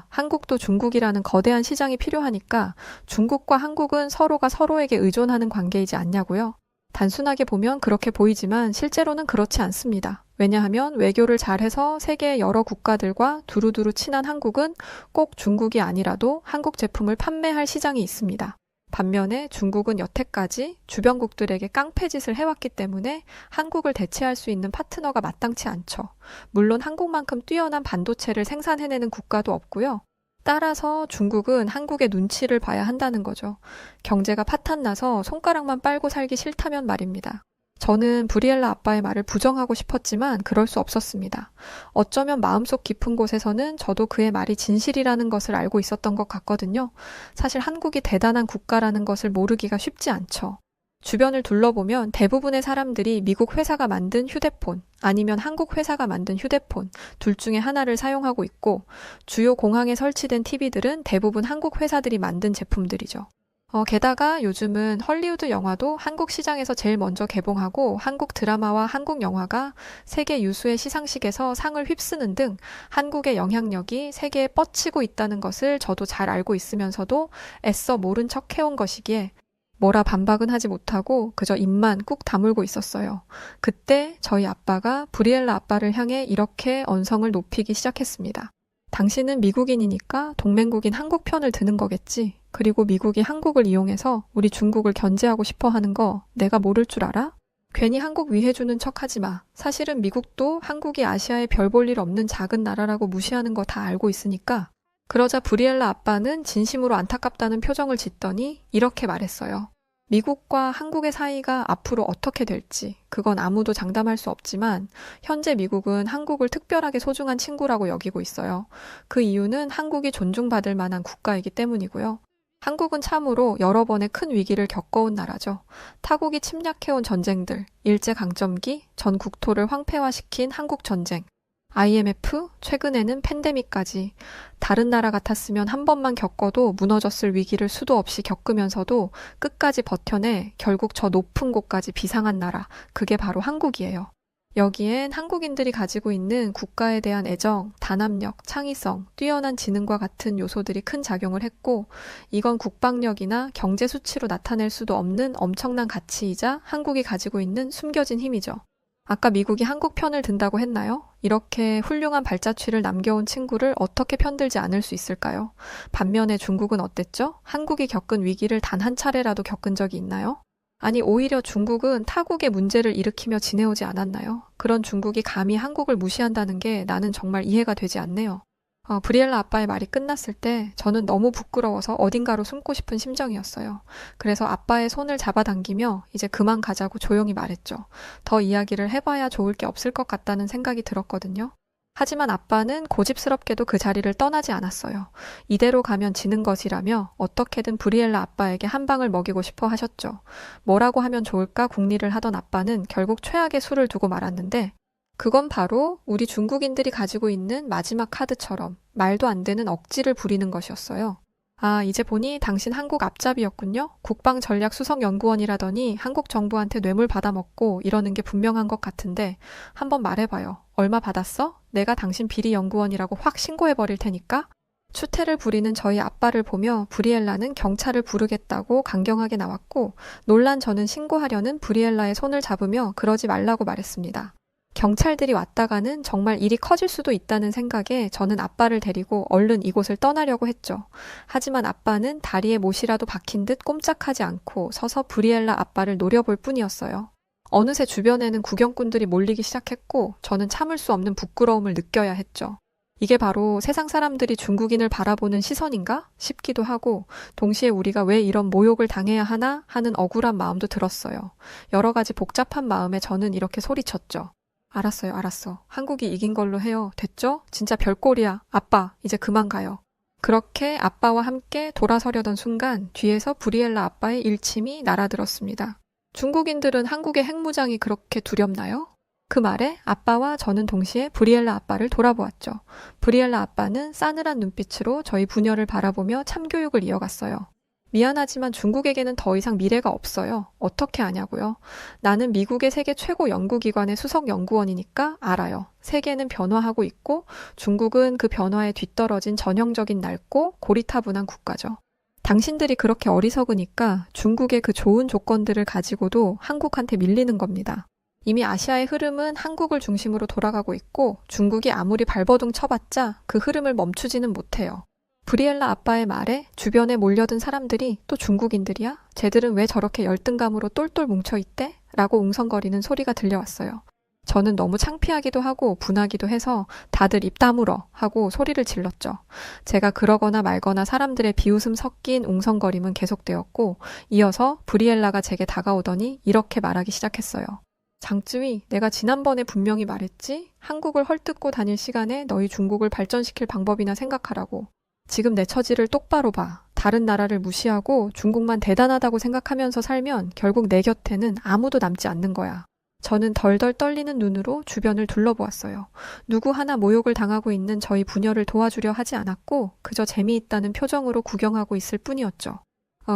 한국도 중국이라는 거대한 시장이 필요하니까 중국과 한국은 서로가 서로에게 의존하는 관계이지 않냐고요? 단순하게 보면 그렇게 보이지만 실제로는 그렇지 않습니다. 왜냐하면 외교를 잘해서 세계의 여러 국가들과 두루두루 친한 한국은 꼭 중국이 아니라도 한국 제품을 판매할 시장이 있습니다. 반면에 중국은 여태까지 주변국들에게 깡패짓을 해왔기 때문에 한국을 대체할 수 있는 파트너가 마땅치 않죠. 물론 한국만큼 뛰어난 반도체를 생산해내는 국가도 없고요. 따라서 중국은 한국의 눈치를 봐야 한다는 거죠. 경제가 파탄나서 손가락만 빨고 살기 싫다면 말입니다. 저는 브리엘라 아빠의 말을 부정하고 싶었지만 그럴 수 없었습니다. 어쩌면 마음속 깊은 곳에서는 저도 그의 말이 진실이라는 것을 알고 있었던 것 같거든요. 사실 한국이 대단한 국가라는 것을 모르기가 쉽지 않죠. 주변을 둘러보면 대부분의 사람들이 미국 회사가 만든 휴대폰 아니면 한국 회사가 만든 휴대폰 둘 중에 하나를 사용하고 있고 주요 공항에 설치된 TV들은 대부분 한국 회사들이 만든 제품들이죠. 게다가 요즘은 헐리우드 영화도 한국 시장에서 제일 먼저 개봉하고 한국 드라마와 한국 영화가 세계 유수의 시상식에서 상을 휩쓰는 등 한국의 영향력이 세계에 뻗치고 있다는 것을 저도 잘 알고 있으면서도 애써 모른 척 해온 것이기에 뭐라 반박은 하지 못하고 그저 입만 꾹 다물고 있었어요. 그때 저희 아빠가 브리엘라 아빠를 향해 이렇게 언성을 높이기 시작했습니다. 당신은 미국인이니까 동맹국인 한국 편을 드는 거겠지. 그리고 미국이 한국을 이용해서 우리 중국을 견제하고 싶어 하는 거 내가 모를 줄 알아? 괜히 한국 위해주는 척 하지 마. 사실은 미국도 한국이 아시아에 별 볼 일 없는 작은 나라라고 무시하는 거 다 알고 있으니까. 그러자 브리엘라 아빠는 진심으로 안타깝다는 표정을 짓더니 이렇게 말했어요. 미국과 한국의 사이가 앞으로 어떻게 될지 그건 아무도 장담할 수 없지만 현재 미국은 한국을 특별하게 소중한 친구라고 여기고 있어요. 그 이유는 한국이 존중받을 만한 국가이기 때문이고요. 한국은 참으로 여러 번의 큰 위기를 겪어온 나라죠. 타국이 침략해온 전쟁들, 일제강점기, 전 국토를 황폐화시킨 한국전쟁, IMF, 최근에는 팬데믹까지 다른 나라 같았으면 한 번만 겪어도 무너졌을 위기를 수도 없이 겪으면서도 끝까지 버텨내 결국 저 높은 곳까지 비상한 나라, 그게 바로 한국이에요. 여기엔 한국인들이 가지고 있는 국가에 대한 애정, 단합력, 창의성, 뛰어난 지능과 같은 요소들이 큰 작용을 했고, 이건 국방력이나 경제 수치로 나타낼 수도 없는 엄청난 가치이자 한국이 가지고 있는 숨겨진 힘이죠. 아까 미국이 한국 편을 든다고 했나요? 이렇게 훌륭한 발자취를 남겨온 친구를 어떻게 편들지 않을 수 있을까요? 반면에 중국은 어땠죠? 한국이 겪은 위기를 단 한 차례라도 겪은 적이 있나요? 아니, 오히려 중국은 타국의 문제를 일으키며 지내오지 않았나요? 그런 중국이 감히 한국을 무시한다는 게 나는 정말 이해가 되지 않네요. 브리엘라 아빠의 말이 끝났을 때 저는 너무 부끄러워서 어딘가로 숨고 싶은 심정이었어요. 그래서 아빠의 손을 잡아당기며 이제 그만 가자고 조용히 말했죠. 더 이야기를 해봐야 좋을 게 없을 것 같다는 생각이 들었거든요. 하지만 아빠는 고집스럽게도 그 자리를 떠나지 않았어요. 이대로 가면 지는 것이라며 어떻게든 브리엘라 아빠에게 한 방을 먹이고 싶어 하셨죠. 뭐라고 하면 좋을까 궁리를 하던 아빠는 결국 최악의 수를 두고 말았는데, 그건 바로 우리 중국인들이 가지고 있는 마지막 카드처럼 말도 안 되는 억지를 부리는 것이었어요. 아, 이제 보니 당신 한국 앞잡이였군요. 국방전략수석연구원이라더니 한국 정부한테 뇌물 받아먹고 이러는 게 분명한 것 같은데 한번 말해봐요. 얼마 받았어? 내가 당신 비리 연구원이라고 확 신고해버릴 테니까? 추태를 부리는 저희 아빠를 보며 브리엘라는 경찰을 부르겠다고 강경하게 나왔고, 놀란 저는 신고하려는 브리엘라의 손을 잡으며 그러지 말라고 말했습니다. 경찰들이 왔다가는 정말 일이 커질 수도 있다는 생각에 저는 아빠를 데리고 얼른 이곳을 떠나려고 했죠. 하지만 아빠는 다리에 못이라도 박힌 듯 꼼짝하지 않고 서서 브리엘라 아빠를 노려볼 뿐이었어요. 어느새 주변에는 구경꾼들이 몰리기 시작했고 저는 참을 수 없는 부끄러움을 느껴야 했죠. 이게 바로 세상 사람들이 중국인을 바라보는 시선인가 싶기도 하고, 동시에 우리가 왜 이런 모욕을 당해야 하나 하는 억울한 마음도 들었어요. 여러 가지 복잡한 마음에 저는 이렇게 소리쳤죠. 알았어. 한국이 이긴 걸로 해요. 됐죠? 진짜 별꼴이야. 아빠, 이제 그만 가요. 그렇게 아빠와 함께 돌아서려던 순간 뒤에서 브리엘라 아빠의 일침이 날아들었습니다. 중국인들은 한국의 핵무장이 그렇게 두렵나요? 그 말에 아빠와 저는 동시에 브리엘라 아빠를 돌아보았죠. 브리엘라 아빠는 싸늘한 눈빛으로 저희 부녀를 바라보며 참교육을 이어갔어요. 미안하지만 중국에게는 더 이상 미래가 없어요. 어떻게 아냐고요? 나는 미국의 세계 최고 연구기관의 수석연구원이니까 알아요. 세계는 변화하고 있고 중국은 그 변화에 뒤떨어진 전형적인 낡고 고리타분한 국가죠. 당신들이 그렇게 어리석으니까 중국의 그 좋은 조건들을 가지고도 한국한테 밀리는 겁니다. 이미 아시아의 흐름은 한국을 중심으로 돌아가고 있고 중국이 아무리 발버둥 쳐봤자 그 흐름을 멈추지는 못해요. 브리엘라 아빠의 말에 주변에 몰려든 사람들이 또 중국인들이야? 쟤들은 왜 저렇게 열등감으로 똘똘 뭉쳐있대? 라고 웅성거리는 소리가 들려왔어요. 저는 너무 창피하기도 하고 분하기도 해서 다들 입 다물어 하고 소리를 질렀죠. 제가 그러거나 말거나 사람들의 비웃음 섞인 웅성거림은 계속되었고, 이어서 브리엘라가 제게 다가오더니 이렇게 말하기 시작했어요. 장쯔위, 내가 지난번에 분명히 말했지? 한국을 헐뜯고 다닐 시간에 너희 중국을 발전시킬 방법이나 생각하라고. 지금 내 처지를 똑바로 봐. 다른 나라를 무시하고 중국만 대단하다고 생각하면서 살면 결국 내 곁에는 아무도 남지 않는 거야. 저는 덜덜 떨리는 눈으로 주변을 둘러보았어요. 누구 하나 모욕을 당하고 있는 저희 부녀를 도와주려 하지 않았고 그저 재미있다는 표정으로 구경하고 있을 뿐이었죠.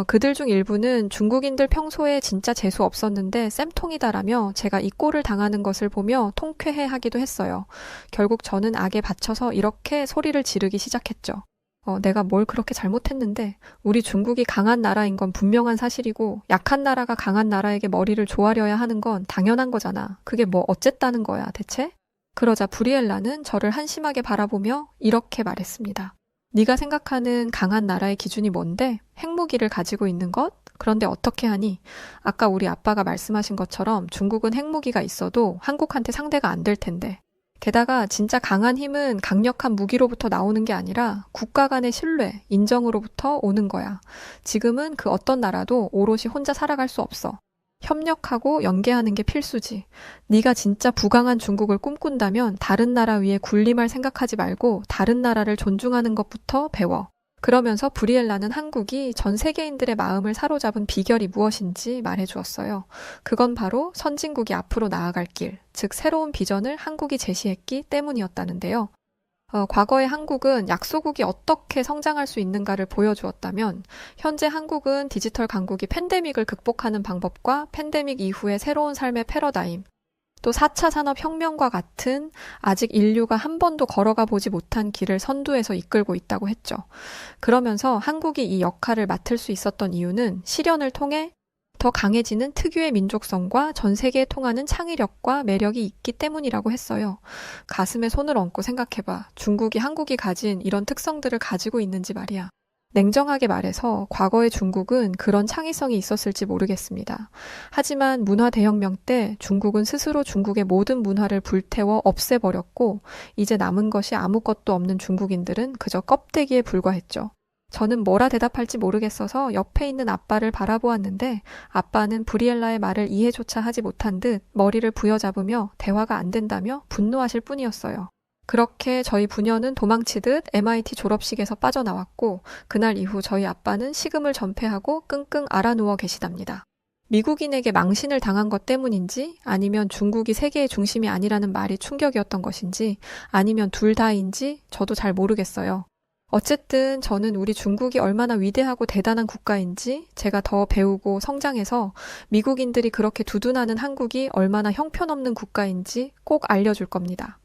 그들 중 일부는 중국인들 평소에 진짜 재수 없었는데 쌤통이다라며 제가 이 꼴을 당하는 것을 보며 통쾌해하기도 했어요. 결국 저는 악에 받쳐서 이렇게 소리를 지르기 시작했죠. 내가 뭘 그렇게 잘못했는데 우리 중국이 강한 나라인 건 분명한 사실이고 약한 나라가 강한 나라에게 머리를 조아려야 하는 건 당연한 거잖아. 그게 뭐 어쨌다는 거야 대체? 그러자 브리엘라는 저를 한심하게 바라보며 이렇게 말했습니다. 네가 생각하는 강한 나라의 기준이 뭔데? 핵무기를 가지고 있는 것? 그런데 어떻게 하니? 아까 우리 아빠가 말씀하신 것처럼 중국은 핵무기가 있어도 한국한테 상대가 안 될 텐데. 게다가 진짜 강한 힘은 강력한 무기로부터 나오는 게 아니라 국가 간의 신뢰, 인정으로부터 오는 거야. 지금은 그 어떤 나라도 오롯이 혼자 살아갈 수 없어. 협력하고 연계하는 게 필수지. 네가 진짜 부강한 중국을 꿈꾼다면 다른 나라 위에 군림할 생각하지 말고 다른 나라를 존중하는 것부터 배워. 그러면서 브리엘라는 한국이 전 세계인들의 마음을 사로잡은 비결이 무엇인지 말해주었어요. 그건 바로 선진국이 앞으로 나아갈 길, 즉 새로운 비전을 한국이 제시했기 때문이었다는데요. 과거의 한국은 약소국이 어떻게 성장할 수 있는가를 보여주었다면 현재 한국은 디지털 강국이 팬데믹을 극복하는 방법과 팬데믹 이후의 새로운 삶의 패러다임, 또 4차 산업혁명과 같은 아직 인류가 한 번도 걸어가 보지 못한 길을 선두에서 이끌고 있다고 했죠. 그러면서 한국이 이 역할을 맡을 수 있었던 이유는 실현을 통해 더 강해지는 특유의 민족성과 전 세계에 통하는 창의력과 매력이 있기 때문이라고 했어요. 가슴에 손을 얹고 생각해봐. 중국이 한국이 가진 이런 특성들을 가지고 있는지 말이야. 냉정하게 말해서 과거의 중국은 그런 창의성이 있었을지 모르겠습니다. 하지만 문화 대혁명 때 중국은 스스로 중국의 모든 문화를 불태워 없애버렸고 이제 남은 것이 아무것도 없는 중국인들은 그저 껍데기에 불과했죠. 저는 뭐라 대답할지 모르겠어서 옆에 있는 아빠를 바라보았는데 아빠는 브리엘라의 말을 이해조차 하지 못한 듯 머리를 부여잡으며 대화가 안 된다며 분노하실 뿐이었어요. 그렇게 저희 부녀는 도망치듯 MIT 졸업식에서 빠져나왔고 그날 이후 저희 아빠는 식음을 전폐하고 끙끙 앓아누워 계시답니다. 미국인에게 망신을 당한 것 때문인지 아니면 중국이 세계의 중심이 아니라는 말이 충격이었던 것인지 아니면 둘 다인지 저도 잘 모르겠어요. 어쨌든 저는 우리 중국이 얼마나 위대하고 대단한 국가인지 제가 더 배우고 성장해서 미국인들이 그렇게 두둔하는 한국이 얼마나 형편없는 국가인지 꼭 알려줄 겁니다.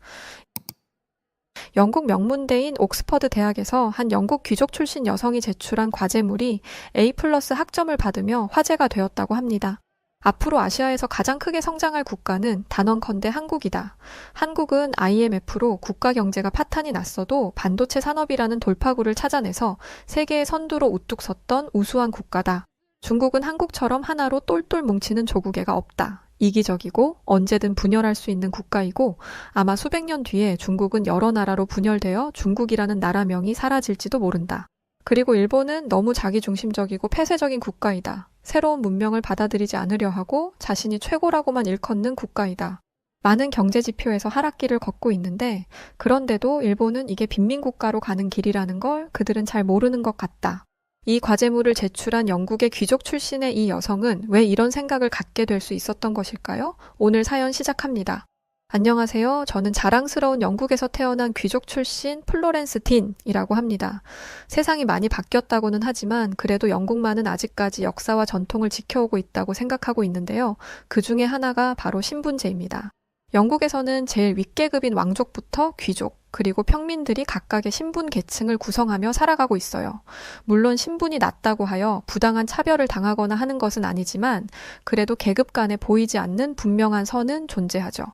영국 명문대인 옥스퍼드 대학에서 한 영국 귀족 출신 여성이 제출한 과제물이 A+ 학점을 받으며 화제가 되었다고 합니다. 앞으로 아시아에서 가장 크게 성장할 국가는 단언컨대 한국이다. 한국은 IMF로 국가 경제가 파탄이 났어도 반도체 산업이라는 돌파구를 찾아내서 세계의 선두로 우뚝 섰던 우수한 국가다. 중국은 한국처럼 하나로 똘똘 뭉치는 조국애가 없다. 이기적이고 언제든 분열할 수 있는 국가이고 아마 수백 년 뒤에 중국은 여러 나라로 분열되어 중국이라는 나라명이 사라질지도 모른다. 그리고 일본은 너무 자기중심적이고 폐쇄적인 국가이다. 새로운 문명을 받아들이지 않으려 하고 자신이 최고라고만 일컫는 국가이다. 많은 경제 지표에서 하락기를 걷고 있는데 그런데도 일본은 이게 빈민국가로 가는 길이라는 걸 그들은 잘 모르는 것 같다. 이 과제물을 제출한 영국의 귀족 출신의 이 여성은 왜 이런 생각을 갖게 될 수 있었던 것일까요? 오늘 사연 시작합니다. 안녕하세요. 저는 자랑스러운 영국에서 태어난 귀족 출신 플로렌스 딘이라고 합니다. 세상이 많이 바뀌었다고는 하지만 그래도 영국만은 아직까지 역사와 전통을 지켜오고 있다고 생각하고 있는데요. 그 중에 하나가 바로 신분제입니다. 영국에서는 제일 윗계급인 왕족부터 귀족, 그리고 평민들이 각각의 신분 계층을 구성하며 살아가고 있어요. 물론 신분이 낮다고 하여 부당한 차별을 당하거나 하는 것은 아니지만 그래도 계급 간에 보이지 않는 분명한 선은 존재하죠.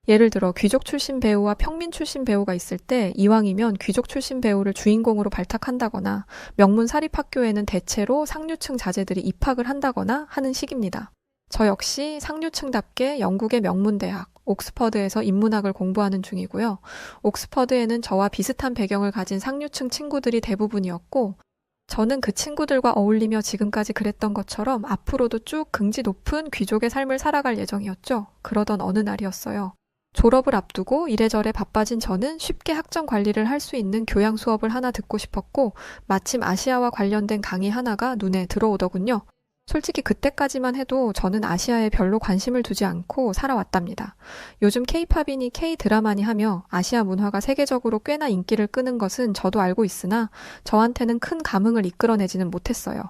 예를 들어 귀족 출신 배우와 평민 출신 배우가 있을 때 이왕이면 귀족 출신 배우를 주인공으로 발탁한다거나 명문 사립학교에는 대체로 상류층 자제들이 입학을 한다거나 하는 식입니다. 저 역시 상류층답게 영국의 명문대학 옥스퍼드에서 인문학을 공부하는 중이고요. 옥스퍼드에는 저와 비슷한 배경을 가진 상류층 친구들이 대부분이었고 저는 그 친구들과 어울리며 지금까지 그랬던 것처럼 앞으로도 쭉 긍지 높은 귀족의 삶을 살아갈 예정이었죠. 그러던 어느 날이었어요. 졸업을 앞두고 이래저래 바빠진 저는 쉽게 학점 관리를 할 수 있는 교양 수업을 하나 듣고 싶었고 마침 아시아와 관련된 강의 하나가 눈에 들어오더군요. 솔직히 그때까지만 해도 저는 아시아에 별로 관심을 두지 않고 살아왔답니다. 요즘 K-팝이니 K-드라마니 하며 아시아 문화가 세계적으로 꽤나 인기를 끄는 것은 저도 알고 있으나 저한테는 큰 감흥을 이끌어내지는 못했어요.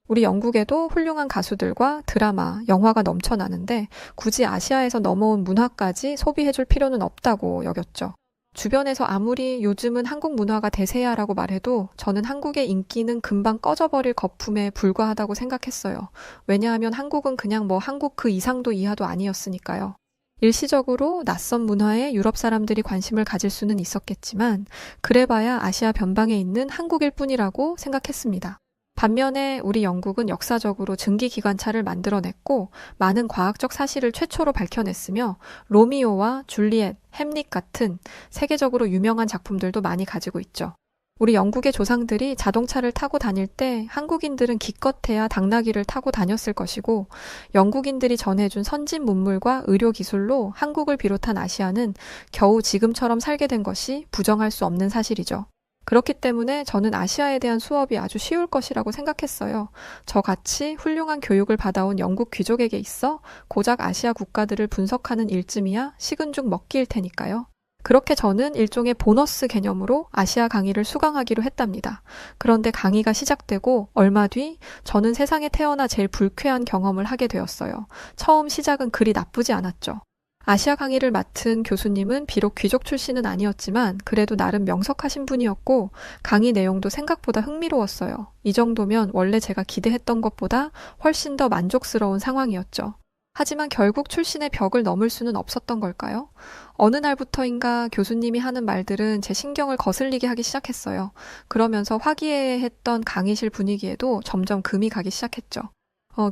우리 영국에도 훌륭한 가수들과 드라마, 영화가 넘쳐나는데 굳이 아시아에서 넘어온 문화까지 소비해줄 필요는 없다고 여겼죠. 주변에서 아무리 요즘은 한국 문화가 대세야라고 말해도 저는 한국의 인기는 금방 꺼져버릴 거품에 불과하다고 생각했어요. 왜냐하면 한국은 그냥 한국 그 이상도 이하도 아니었으니까요. 일시적으로 낯선 문화에 유럽 사람들이 관심을 가질 수는 있었겠지만 그래봐야 아시아 변방에 있는 한국일 뿐이라고 생각했습니다. 반면에 우리 영국은 역사적으로 증기기관차를 만들어냈고 많은 과학적 사실을 최초로 밝혀냈으며 로미오와 줄리엣, 햄릿 같은 세계적으로 유명한 작품들도 많이 가지고 있죠. 우리 영국의 조상들이 자동차를 타고 다닐 때 한국인들은 기껏해야 당나귀를 타고 다녔을 것이고 영국인들이 전해준 선진 문물과 의료 기술로 한국을 비롯한 아시아는 겨우 지금처럼 살게 된 것이 부정할 수 없는 사실이죠. 그렇기 때문에 저는 아시아에 대한 수업이 아주 쉬울 것이라고 생각했어요. 저같이 훌륭한 교육을 받아온 영국 귀족에게 있어 고작 아시아 국가들을 분석하는 일쯤이야 식은 죽 먹기일 테니까요. 그렇게 저는 일종의 보너스 개념으로 아시아 강의를 수강하기로 했답니다. 그런데 강의가 시작되고 얼마 뒤 저는 세상에 태어나 제일 불쾌한 경험을 하게 되었어요. 처음 시작은 그리 나쁘지 않았죠. 아시아 강의를 맡은 교수님은 비록 귀족 출신은 아니었지만 그래도 나름 명석하신 분이었고 강의 내용도 생각보다 흥미로웠어요. 이 정도면 원래 제가 기대했던 것보다 훨씬 더 만족스러운 상황이었죠. 하지만 결국 출신의 벽을 넘을 수는 없었던 걸까요? 어느 날부터인가 교수님이 하는 말들은 제 신경을 거슬리게 하기 시작했어요. 그러면서 화기애애했던 강의실 분위기에도 점점 금이 가기 시작했죠.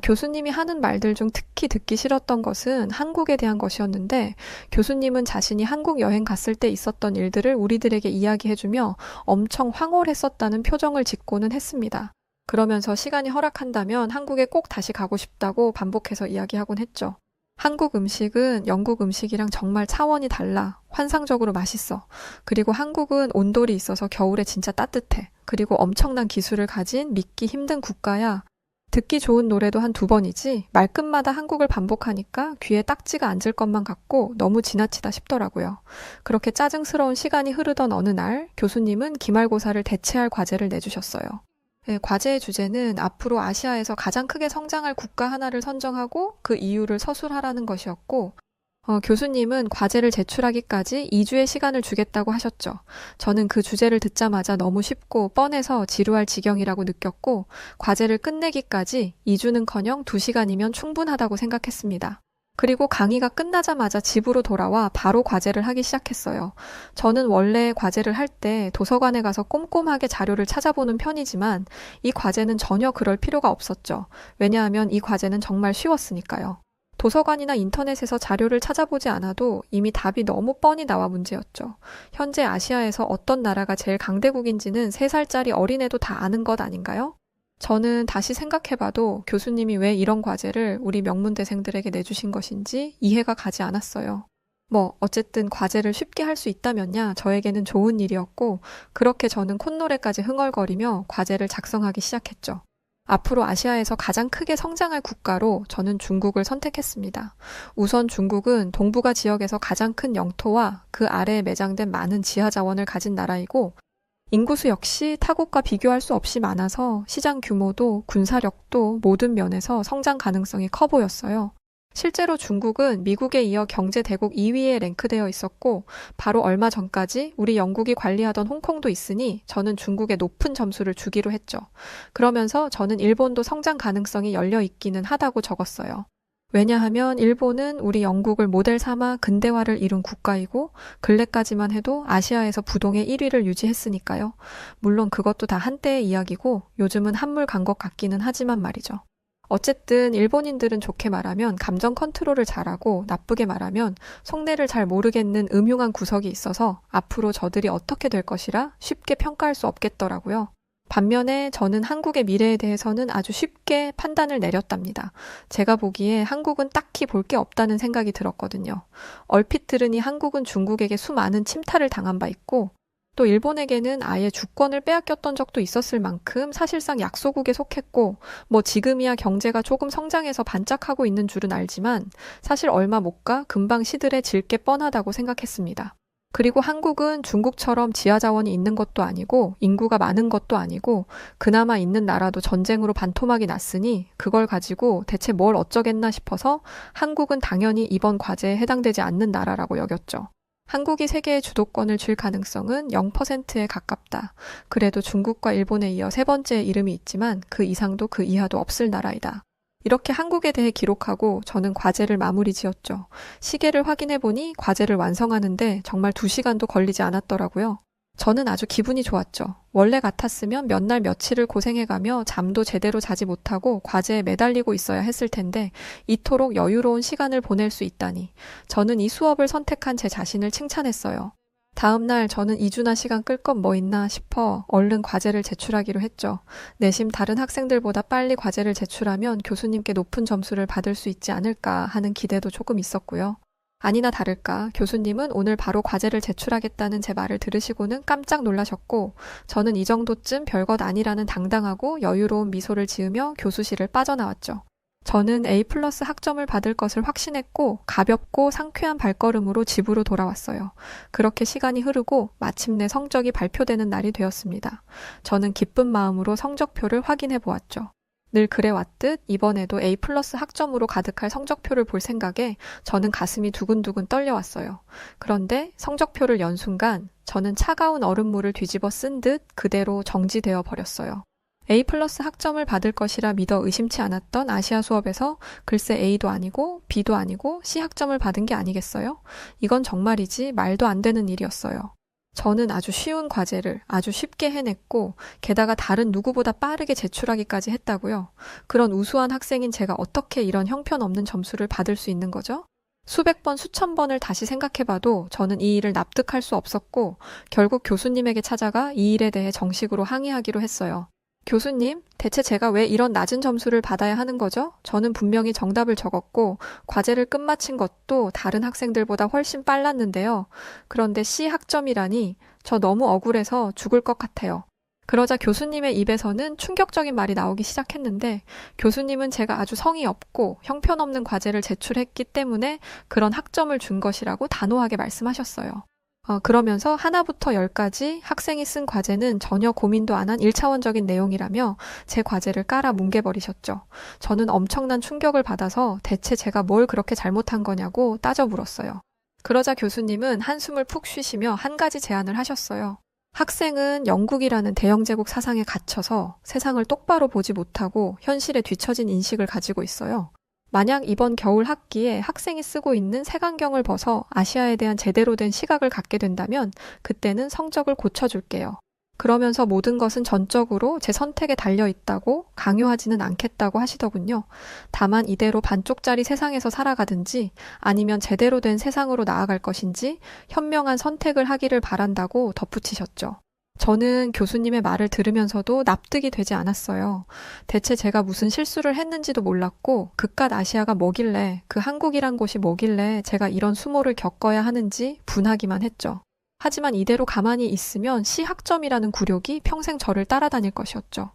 교수님이 하는 말들 중 특히 듣기 싫었던 것은 한국에 대한 것이었는데 교수님은 자신이 한국 여행 갔을 때 있었던 일들을 우리들에게 이야기해주며 엄청 황홀했었다는 표정을 짓고는 했습니다. 그러면서 시간이 허락한다면 한국에 꼭 다시 가고 싶다고 반복해서 이야기하곤 했죠. 한국 음식은 영국 음식이랑 정말 차원이 달라. 환상적으로 맛있어. 그리고 한국은 온돌이 있어서 겨울에 진짜 따뜻해. 그리고 엄청난 기술을 가진 믿기 힘든 국가야. 듣기 좋은 노래도 한 2번이지 말끝마다 한국을 반복하니까 귀에 딱지가 앉을 것만 같고 너무 지나치다 싶더라고요. 그렇게 짜증스러운 시간이 흐르던 어느 날 교수님은 기말고사를 대체할 과제를 내주셨어요. 네, 과제의 주제는 앞으로 아시아에서 가장 크게 성장할 국가 하나를 선정하고 그 이유를 서술하라는 것이었고 교수님은 과제를 제출하기까지 2주의 시간을 주겠다고 하셨죠. 저는 그 주제를 듣자마자 너무 쉽고 뻔해서 지루할 지경이라고 느꼈고 과제를 끝내기까지 2주는커녕 2시간이면 충분하다고 생각했습니다. 그리고 강의가 끝나자마자 집으로 돌아와 바로 과제를 하기 시작했어요. 저는 원래 과제를 할 때 도서관에 가서 꼼꼼하게 자료를 찾아보는 편이지만 이 과제는 전혀 그럴 필요가 없었죠. 왜냐하면 이 과제는 정말 쉬웠으니까요. 도서관이나 인터넷에서 자료를 찾아보지 않아도 이미 답이 너무 뻔히 나와 문제였죠. 현재 아시아에서 어떤 나라가 제일 강대국인지는 3살짜리 어린애도 다 아는 것 아닌가요? 저는 다시 생각해봐도 교수님이 왜 이런 과제를 우리 명문대생들에게 내주신 것인지 이해가 가지 않았어요. 어쨌든 과제를 쉽게 할 수 있다면야 저에게는 좋은 일이었고 그렇게 저는 콧노래까지 흥얼거리며 과제를 작성하기 시작했죠. 앞으로 아시아에서 가장 크게 성장할 국가로 저는 중국을 선택했습니다. 우선 중국은 동북아 지역에서 가장 큰 영토와 그 아래에 매장된 많은 지하 자원을 가진 나라이고 인구수 역시 타국과 비교할 수 없이 많아서 시장 규모도 군사력도 모든 면에서 성장 가능성이 커 보였어요. 실제로 중국은 미국에 이어 경제 대국 2위에 랭크되어 있었고 바로 얼마 전까지 우리 영국이 관리하던 홍콩도 있으니 저는 중국에 높은 점수를 주기로 했죠. 그러면서 저는 일본도 성장 가능성이 열려 있기는 하다고 적었어요. 왜냐하면 일본은 우리 영국을 모델 삼아 근대화를 이룬 국가이고 근래까지만 해도 아시아에서 부동의 1위를 유지했으니까요. 물론 그것도 다 한때의 이야기고 요즘은 한물 간 것 같기는 하지만 말이죠. 어쨌든 일본인들은 좋게 말하면 감정 컨트롤을 잘하고 나쁘게 말하면 속내를 잘 모르겠는 음흉한 구석이 있어서 앞으로 저들이 어떻게 될 것이라 쉽게 평가할 수 없겠더라고요. 반면에 저는 한국의 미래에 대해서는 아주 쉽게 판단을 내렸답니다. 제가 보기에 한국은 딱히 볼 게 없다는 생각이 들었거든요. 얼핏 들으니 한국은 중국에게 수많은 침탈을 당한 바 있고 또 일본에게는 아예 주권을 빼앗겼던 적도 있었을 만큼 사실상 약소국에 속했고 지금이야 경제가 조금 성장해서 반짝하고 있는 줄은 알지만 사실 얼마 못 가 금방 시들해질 게 뻔하다고 생각했습니다. 그리고 한국은 중국처럼 지하 자원이 있는 것도 아니고 인구가 많은 것도 아니고 그나마 있는 나라도 전쟁으로 반토막이 났으니 그걸 가지고 대체 뭘 어쩌겠나 싶어서 한국은 당연히 이번 과제에 해당되지 않는 나라라고 여겼죠. 한국이 세계의 주도권을 쥘 가능성은 0%에 가깝다. 그래도 중국과 일본에 이어 3번째 이름이 있지만 그 이상도 그 이하도 없을 나라이다. 이렇게 한국에 대해 기록하고 저는 과제를 마무리 지었죠. 시계를 확인해보니 과제를 완성하는데 정말 2시간도 걸리지 않았더라고요. 저는 아주 기분이 좋았죠. 원래 같았으면 몇 날 며칠을 고생해가며 잠도 제대로 자지 못하고 과제에 매달리고 있어야 했을 텐데 이토록 여유로운 시간을 보낼 수 있다니. 저는 이 수업을 선택한 제 자신을 칭찬했어요. 다음 날 저는 2주나 시간 끌 건 뭐 있나 싶어 얼른 과제를 제출하기로 했죠. 내심 다른 학생들보다 빨리 과제를 제출하면 교수님께 높은 점수를 받을 수 있지 않을까 하는 기대도 조금 있었고요. 아니나 다를까 교수님은 오늘 바로 과제를 제출하겠다는 제 말을 들으시고는 깜짝 놀라셨고 저는 이 정도쯤 별것 아니라는 당당하고 여유로운 미소를 지으며 교수실을 빠져나왔죠. 저는 A+ 학점을 받을 것을 확신했고 가볍고 상쾌한 발걸음으로 집으로 돌아왔어요. 그렇게 시간이 흐르고 마침내 성적이 발표되는 날이 되었습니다. 저는 기쁜 마음으로 성적표를 확인해 보았죠. 늘 그래왔듯 이번에도 A+ 학점으로 가득할 성적표를 볼 생각에 저는 가슴이 두근두근 떨려왔어요. 그런데 성적표를 연 순간 저는 차가운 얼음물을 뒤집어 쓴 듯 그대로 정지되어 버렸어요. A+ 학점을 받을 것이라 믿어 의심치 않았던 아시아 수업에서 글쎄 A도 아니고 B도 아니고 C 학점을 받은 게 아니겠어요? 이건 정말이지 말도 안 되는 일이었어요. 저는 아주 쉬운 과제를 아주 쉽게 해냈고 게다가 다른 누구보다 빠르게 제출하기까지 했다고요. 그런 우수한 학생인 제가 어떻게 이런 형편없는 점수를 받을 수 있는 거죠? 수백 번, 수천 번을 다시 생각해봐도 저는 이 일을 납득할 수 없었고 결국 교수님에게 찾아가 이 일에 대해 정식으로 항의하기로 했어요. 교수님, 대체 제가 왜 이런 낮은 점수를 받아야 하는 거죠? 저는 분명히 정답을 적었고 과제를 끝마친 것도 다른 학생들보다 훨씬 빨랐는데요. 그런데 C 학점이라니 저 너무 억울해서 죽을 것 같아요. 그러자 교수님의 입에서는 충격적인 말이 나오기 시작했는데 교수님은 제가 아주 성의 없고 형편없는 과제를 제출했기 때문에 그런 학점을 준 것이라고 단호하게 말씀하셨어요. 그러면서 하나부터 열까지 학생이 쓴 과제는 전혀 고민도 안 한 1차원적인 내용이라며 제 과제를 깔아 뭉개버리셨죠. 저는 엄청난 충격을 받아서 대체 제가 뭘 그렇게 잘못한 거냐고 따져 물었어요. 그러자 교수님은 한숨을 푹 쉬시며 한 가지 제안을 하셨어요. 학생은 영국이라는 대영제국 사상에 갇혀서 세상을 똑바로 보지 못하고 현실에 뒤처진 인식을 가지고 있어요. 만약 이번 겨울 학기에 학생이 쓰고 있는 색안경을 벗어 아시아에 대한 제대로 된 시각을 갖게 된다면 그때는 성적을 고쳐줄게요. 그러면서 모든 것은 전적으로 제 선택에 달려 있다고 강요하지는 않겠다고 하시더군요. 다만 이대로 반쪽짜리 세상에서 살아가든지 아니면 제대로 된 세상으로 나아갈 것인지 현명한 선택을 하기를 바란다고 덧붙이셨죠. 저는 교수님의 말을 들으면서도 납득이 되지 않았어요. 대체 제가 무슨 실수를 했는지도 몰랐고 그깟 아시아가 뭐길래 그 한국이란 곳이 뭐길래 제가 이런 수모를 겪어야 하는지 분하기만 했죠. 하지만 이대로 가만히 있으면 시학점이라는 굴욕이 평생 저를 따라다닐 것이었죠.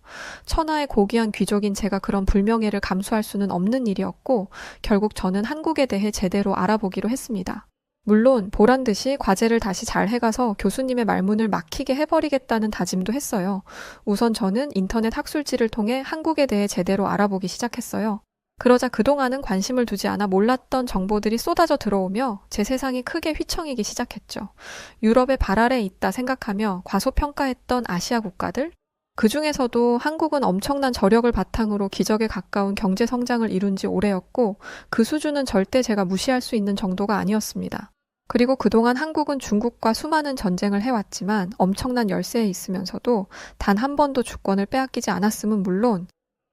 천하의 고귀한 귀족인 제가 그런 불명예를 감수할 수는 없는 일이었고 결국 저는 한국에 대해 제대로 알아보기로 했습니다. 물론 보란 듯이 과제를 다시 잘 해가서 교수님의 말문을 막히게 해버리겠다는 다짐도 했어요. 우선 저는 인터넷 학술지를 통해 한국에 대해 제대로 알아보기 시작했어요. 그러자 그동안은 관심을 두지 않아 몰랐던 정보들이 쏟아져 들어오며 제 세상이 크게 휘청이기 시작했죠. 유럽의 발 아래에 있다 생각하며 과소평가했던 아시아 국가들? 그 중에서도 한국은 엄청난 저력을 바탕으로 기적에 가까운 경제 성장을 이룬 지 오래였고 그 수준은 절대 제가 무시할 수 있는 정도가 아니었습니다. 그리고 그동안 한국은 중국과 수많은 전쟁을 해왔지만 엄청난 열세에 있으면서도 단 한 번도 주권을 빼앗기지 않았음은 물론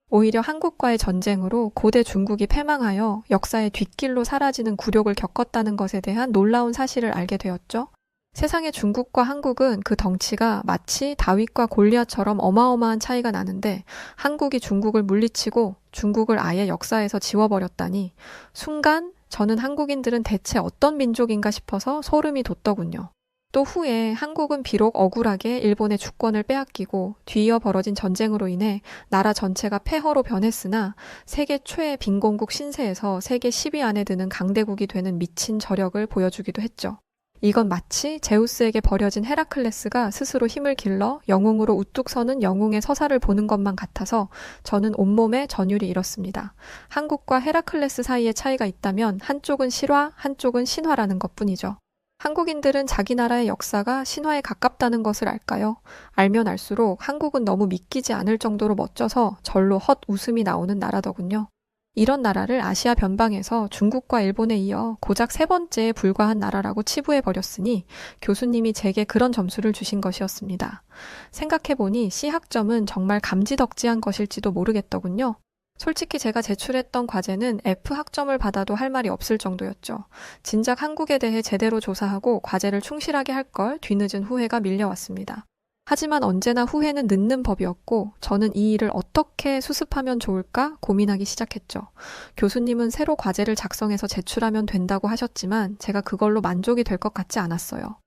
오히려 한국과의 전쟁으로 고대 중국이 패망하여 역사의 뒷길로 사라지는 굴욕을 겪었다는 것에 대한 놀라운 사실을 알게 되었죠. 세상의 중국과 한국은 그 덩치가 마치 다윗과 골리앗처럼 어마어마한 차이가 나는데 한국이 중국을 물리치고 중국을 아예 역사에서 지워버렸다니 순간 저는 한국인들은 대체 어떤 민족인가 싶어서 소름이 돋더군요. 또 후에 한국은 비록 억울하게 일본의 주권을 빼앗기고 뒤이어 벌어진 전쟁으로 인해 나라 전체가 폐허로 변했으나 세계 최애 빈공국 신세에서 세계 10위 안에 드는 강대국이 되는 미친 저력을 보여주기도 했죠. 이건 마치 제우스에게 버려진 헤라클레스가 스스로 힘을 길러 영웅으로 우뚝 서는 영웅의 서사를 보는 것만 같아서 저는 온몸에 전율이 일었습니다. 한국과 헤라클레스 사이의 차이가 있다면 한쪽은 실화, 한쪽은 신화라는 것뿐이죠. 한국인들은 자기 나라의 역사가 신화에 가깝다는 것을 알까요? 알면 알수록 한국은 너무 믿기지 않을 정도로 멋져서 절로 헛 웃음이 나오는 나라더군요. 이런 나라를 아시아 변방에서 중국과 일본에 이어 고작 3번째에 불과한 나라라고 치부해버렸으니 교수님이 제게 그런 점수를 주신 것이었습니다. 생각해보니 C학점은 정말 감지덕지한 것일지도 모르겠더군요. 솔직히 제가 제출했던 과제는 F학점을 받아도 할 말이 없을 정도였죠. 진작 한국에 대해 제대로 조사하고 과제를 충실하게 할 걸 뒤늦은 후회가 밀려왔습니다. 하지만 언제나 후회는 늦는 법이었고 저는 이 일을 어떻게 수습하면 좋을까 고민하기 시작했죠. 교수님은 새로 과제를 작성해서 제출하면 된다고 하셨지만 제가 그걸로 만족이 될 것 같지 않았어요.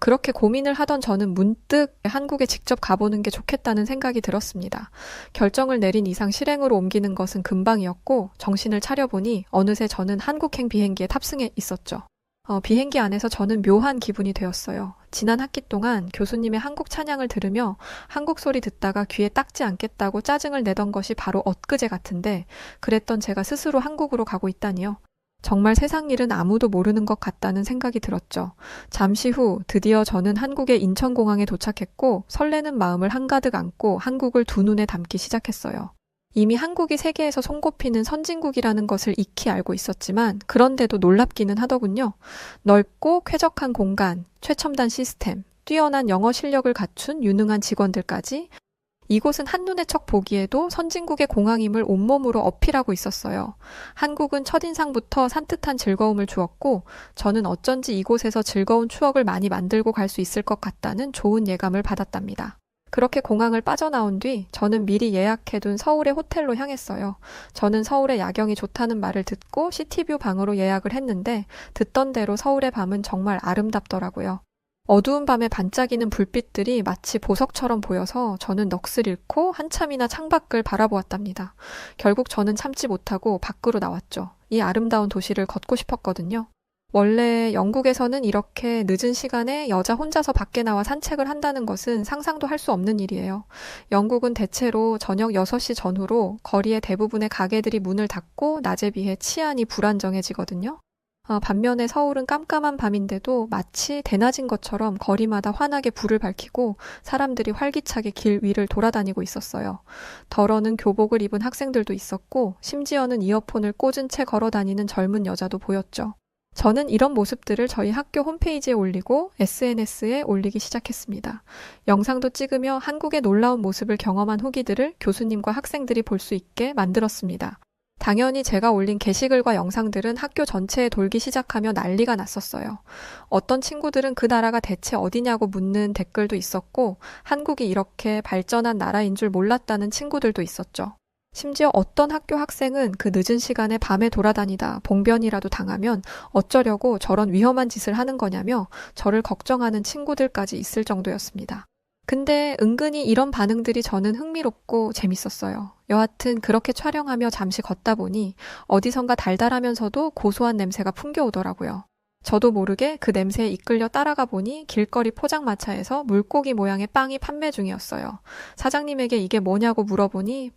그렇게 고민을 하던 저는 문득 한국에 직접 가보는 게 좋겠다는 생각이 들었습니다. 결정을 내린 이상 실행으로 옮기는 것은 금방이었고 정신을 차려보니 어느새 저는 한국행 비행기에 탑승해 있었죠. 비행기 안에서 저는 묘한 기분이 되었어요. 지난 학기 동안 교수님의 한국 찬양을 들으며 한국 소리 듣다가 귀에 닦지 않겠다고 짜증을 내던 것이 바로 엊그제 같은데 그랬던 제가 스스로 한국으로 가고 있다니요. 정말 세상 일은 아무도 모르는 것 같다는 생각이 들었죠. 잠시 후 드디어 저는 한국의 인천공항에 도착했고 설레는 마음을 한가득 안고 한국을 두 눈에 담기 시작했어요. 이미 한국이 세계에서 손꼽히는 선진국이라는 것을 익히 알고 있었지만 그런데도 놀랍기는 하더군요. 넓고 쾌적한 공간, 최첨단 시스템, 뛰어난 영어 실력을 갖춘 유능한 직원들까지 이곳은 한눈에 척 보기에도 선진국의 공항임을 온몸으로 어필하고 있었어요. 한국은 첫인상부터 산뜻한 즐거움을 주었고 저는 어쩐지 이곳에서 즐거운 추억을 많이 만들고 갈 수 있을 것 같다는 좋은 예감을 받았답니다. 그렇게 공항을 빠져나온 뒤 저는 미리 예약해둔 서울의 호텔로 향했어요. 저는 서울의 야경이 좋다는 말을 듣고 시티뷰 방으로 예약을 했는데 듣던 대로 서울의 밤은 정말 아름답더라고요. 어두운 밤에 반짝이는 불빛들이 마치 보석처럼 보여서 저는 넋을 잃고 한참이나 창밖을 바라보았답니다. 결국 저는 참지 못하고 밖으로 나왔죠. 이 아름다운 도시를 걷고 싶었거든요. 원래 영국에서는 이렇게 늦은 시간에 여자 혼자서 밖에 나와 산책을 한다는 것은 상상도 할 수 없는 일이에요. 영국은 대체로 저녁 6시 전후로 거리의 대부분의 가게들이 문을 닫고 낮에 비해 치안이 불안정해지거든요. 반면에 서울은 깜깜한 밤인데도 마치 대낮인 것처럼 거리마다 환하게 불을 밝히고 사람들이 활기차게 길 위를 돌아다니고 있었어요. 덜어는 교복을 입은 학생들도 있었고 심지어는 이어폰을 꽂은 채 걸어다니는 젊은 여자도 보였죠. 저는 이런 모습들을 저희 학교 홈페이지에 올리고 SNS에 올리기 시작했습니다. 영상도 찍으며 한국의 놀라운 모습을 경험한 후기들을 교수님과 학생들이 볼 수 있게 만들었습니다. 당연히 제가 올린 게시글과 영상들은 학교 전체에 돌기 시작하며 난리가 났었어요. 어떤 친구들은 그 나라가 대체 어디냐고 묻는 댓글도 있었고 한국이 이렇게 발전한 나라인 줄 몰랐다는 친구들도 있었죠. 심지어 어떤 학교 학생은 그 늦은 시간에 밤에 돌아다니다 봉변이라도 당하면 어쩌려고 저런 위험한 짓을 하는 거냐며 저를 걱정하는 친구들까지 있을 정도였습니다. 근데 은근히 이런 반응들이 저는 흥미롭고 재밌었어요. 여하튼 그렇게 촬영하며 잠시 걷다 보니 어디선가 달달하면서도 고소한 냄새가 풍겨오더라고요. 저도 모르게 그 냄새에 이끌려 따라가 보니 길거리 포장마차에서 물고기 모양의 빵이 판매 중이었어요. 사장님에게 이게 뭐냐고 물어보니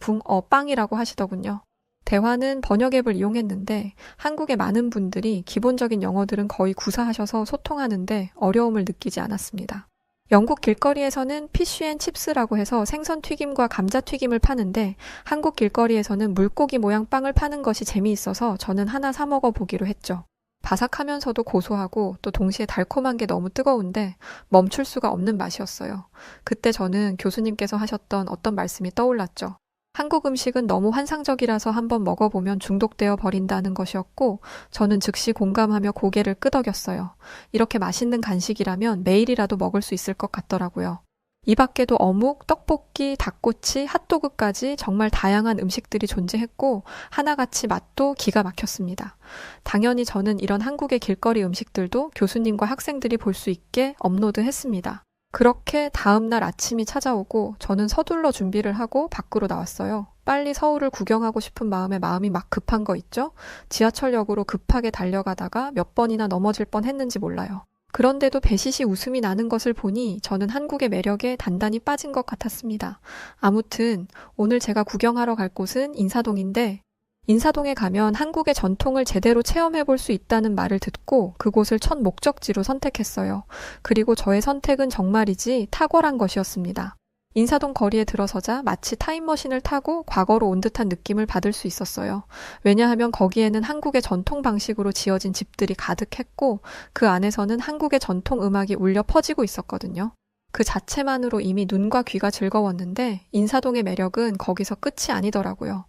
빵이라고 하시더군요. 대화는 번역 앱을 이용했는데 한국의 많은 분들이 기본적인 영어들은 거의 구사하셔서 소통하는데 어려움을 느끼지 않았습니다. 영국 길거리에서는 피쉬앤칩스라고 해서 생선 튀김과 감자 튀김을 파는데 한국 길거리에서는 물고기 모양 빵을 파는 것이 재미있어서 저는 하나 사 먹어보기로 했죠. 바삭하면서도 고소하고 또 동시에 달콤한 게 너무 뜨거운데 멈출 수가 없는 맛이었어요. 그때 저는 교수님께서 하셨던 어떤 말씀이 떠올랐죠. 한국 음식은 너무 환상적이라서 한번 먹어보면 중독되어 버린다는 것이었고 저는 즉시 공감하며 고개를 끄덕였어요. 이렇게 맛있는 간식이라면 매일이라도 먹을 수 있을 것 같더라고요. 이 밖에도 어묵, 떡볶이, 닭꼬치, 핫도그까지 정말 다양한 음식들이 존재했고 하나같이 맛도 기가 막혔습니다. 당연히 저는 이런 한국의 길거리 음식들도 교수님과 학생들이 볼 수 있게 업로드했습니다. 그렇게 다음날 아침이 찾아오고 저는 서둘러 준비를 하고 밖으로 나왔어요. 빨리 서울을 구경하고 싶은 마음이 막 급한 거 있죠? 지하철역으로 급하게 달려가다가 몇 번이나 넘어질 뻔했는지 몰라요. 그런데도 배시시 웃음이 나는 것을 보니 저는 한국의 매력에 단단히 빠진 것 같았습니다. 아무튼 오늘 제가 구경하러 갈 곳은 인사동인데 인사동에 가면 한국의 전통을 제대로 체험해 볼 수 있다는 말을 듣고 그곳을 첫 목적지로 선택했어요. 그리고 저의 선택은 정말이지 탁월한 것이었습니다. 인사동 거리에 들어서자 마치 타임머신을 타고 과거로 온 듯한 느낌을 받을 수 있었어요. 왜냐하면 거기에는 한국의 전통 방식으로 지어진 집들이 가득했고 그 안에서는 한국의 전통 음악이 울려 퍼지고 있었거든요. 그 자체만으로 이미 눈과 귀가 즐거웠는데 인사동의 매력은 거기서 끝이 아니더라고요.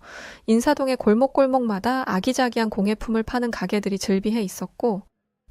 인사동의 골목골목마다 아기자기한 공예품을 파는 가게들이 즐비해 있었고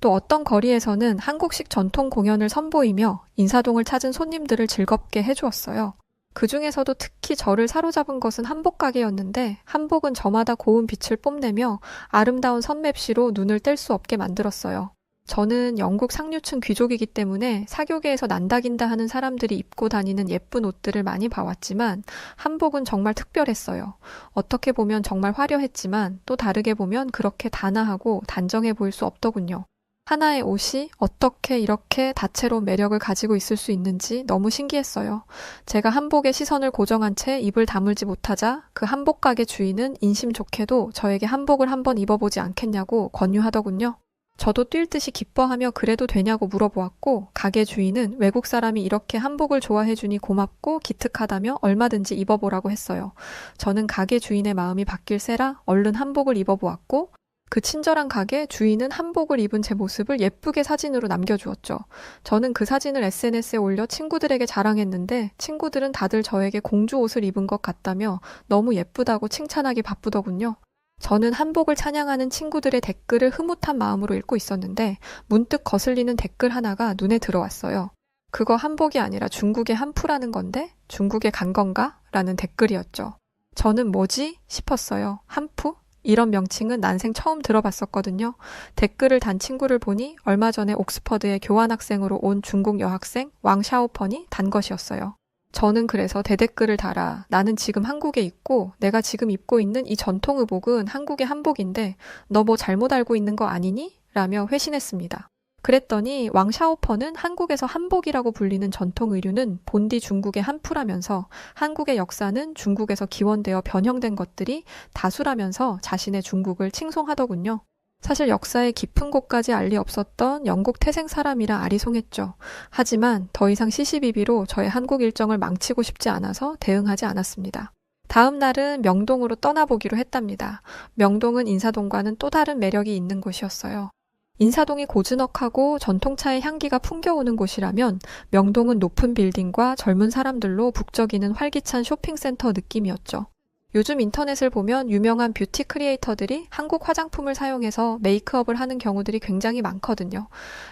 또 어떤 거리에서는 한국식 전통 공연을 선보이며 인사동을 찾은 손님들을 즐겁게 해주었어요. 그 중에서도 특히 저를 사로잡은 것은 한복 가게였는데 한복은 저마다 고운 빛을 뽐내며 아름다운 선맵시로 눈을 뗄 수 없게 만들었어요. 저는 영국 상류층 귀족이기 때문에 사교계에서 난다긴다 하는 사람들이 입고 다니는 예쁜 옷들을 많이 봐왔지만 한복은 정말 특별했어요. 어떻게 보면 정말 화려했지만 또 다르게 보면 그렇게 단아하고 단정해 보일 수 없더군요. 하나의 옷이 어떻게 이렇게 다채로운 매력을 가지고 있을 수 있는지 너무 신기했어요. 제가 한복에 시선을 고정한 채 입을 다물지 못하자 그 한복 가게 주인은 인심 좋게도 저에게 한복을 한번 입어보지 않겠냐고 권유하더군요. 저도 뛸 듯이 기뻐하며 그래도 되냐고 물어보았고 가게 주인은 외국 사람이 이렇게 한복을 좋아해주니 고맙고 기특하다며 얼마든지 입어보라고 했어요. 저는 가게 주인의 마음이 바뀔세라 얼른 한복을 입어보았고 그 친절한 가게 주인은 한복을 입은 제 모습을 예쁘게 사진으로 남겨주었죠. 저는 그 사진을 SNS에 올려 친구들에게 자랑했는데 친구들은 다들 저에게 공주 옷을 입은 것 같다며 너무 예쁘다고 칭찬하기 바쁘더군요. 저는 한복을 찬양하는 친구들의 댓글을 흐뭇한 마음으로 읽고 있었는데 문득 거슬리는 댓글 하나가 눈에 들어왔어요. 그거 한복이 아니라 중국의 한푸라는 건데 중국에 간 건가? 라는 댓글이었죠. 저는 뭐지? 싶었어요. 한푸? 이런 명칭은 난생 처음 들어봤었거든요. 댓글을 단 친구를 보니 얼마 전에 옥스퍼드에 교환학생으로 온 중국 여학생 왕 샤오펀이 단 것이었어요. 저는 그래서 대댓글을 달아 나는 지금 한국에 있고 내가 지금 입고 있는 이 전통 의복은 한국의 한복인데 너 뭐 잘못 알고 있는 거 아니니? 라며 회신했습니다. 그랬더니 왕 샤오퍼는 한국에서 한복이라고 불리는 전통 의류는 본디 중국의 한푸라면서 한국의 역사는 중국에서 기원되어 변형된 것들이 다수라면서 자신의 중국을 칭송하더군요. 사실 역사의 깊은 곳까지 알리 없었던 영국 태생 사람이라 아리송했죠. 하지만 더 이상 시시비비로 저의 한국 일정을 망치고 싶지 않아서 대응하지 않았습니다. 다음 날은 명동으로 떠나보기로 했답니다. 명동은 인사동과는 또 다른 매력이 있는 곳이었어요. 인사동이 고즈넉하고 전통차의 향기가 풍겨오는 곳이라면 명동은 높은 빌딩과 젊은 사람들로 북적이는 활기찬 쇼핑센터 느낌이었죠. 요즘 인터넷을 보면 유명한 뷰티 크리에이터들이 한국 화장품을 사용해서 메이크업을 하는 경우들이 굉장히 많거든요.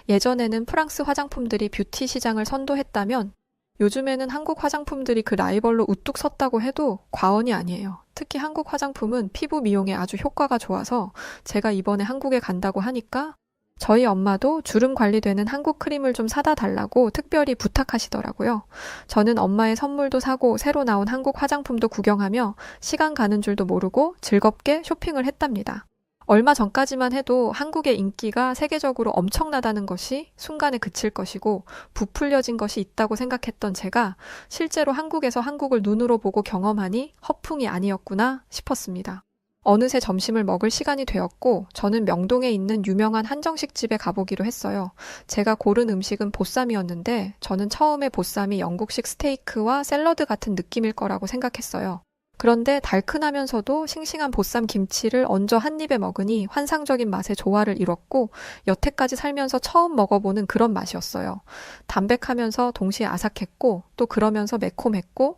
예전에는 프랑스 화장품들이 뷰티 시장을 선도했다면 요즘에는 한국 화장품들이 그 라이벌로 우뚝 섰다고 해도 과언이 아니에요. 특히 한국 화장품은 피부 미용에 아주 효과가 좋아서 제가 이번에 한국에 간다고 하니까 저희 엄마도 주름 관리되는 한국 크림을 좀 사다 달라고 특별히 부탁하시더라고요. 저는 엄마의 선물도 사고 새로 나온 한국 화장품도 구경하며 시간 가는 줄도 모르고 즐겁게 쇼핑을 했답니다. 얼마 전까지만 해도 한국의 인기가 세계적으로 엄청나다는 것이 순간에 그칠 것이고 부풀려진 것이 있다고 생각했던 제가 실제로 한국에서 한국을 눈으로 보고 경험하니 허풍이 아니었구나 싶었습니다. 어느새 점심을 먹을 시간이 되었고 저는 명동에 있는 유명한 한정식 집에 가보기로 했어요. 제가 고른 음식은 보쌈이었는데 저는 처음에 보쌈이 영국식 스테이크와 샐러드 같은 느낌일 거라고 생각했어요. 그런데 달큰하면서도 싱싱한 보쌈 김치를 얹어 한 입에 먹으니 환상적인 맛의 조화를 이뤘고 여태까지 살면서 처음 먹어보는 그런 맛이었어요. 담백하면서 동시에 아삭했고 또 그러면서 매콤했고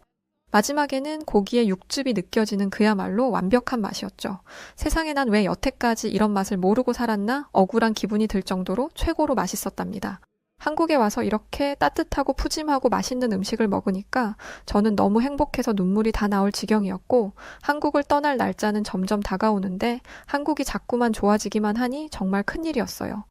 마지막에는 고기의 육즙이 느껴지는 그야말로 완벽한 맛이었죠. 세상에 난 왜 여태까지 이런 맛을 모르고 살았나 억울한 기분이 들 정도로 최고로 맛있었답니다. 한국에 와서 이렇게 따뜻하고 푸짐하고 맛있는 음식을 먹으니까 저는 너무 행복해서 눈물이 다 나올 지경이었고 한국을 떠날 날짜는 점점 다가오는데 한국이 자꾸만 좋아지기만 하니 정말 큰일이었어요.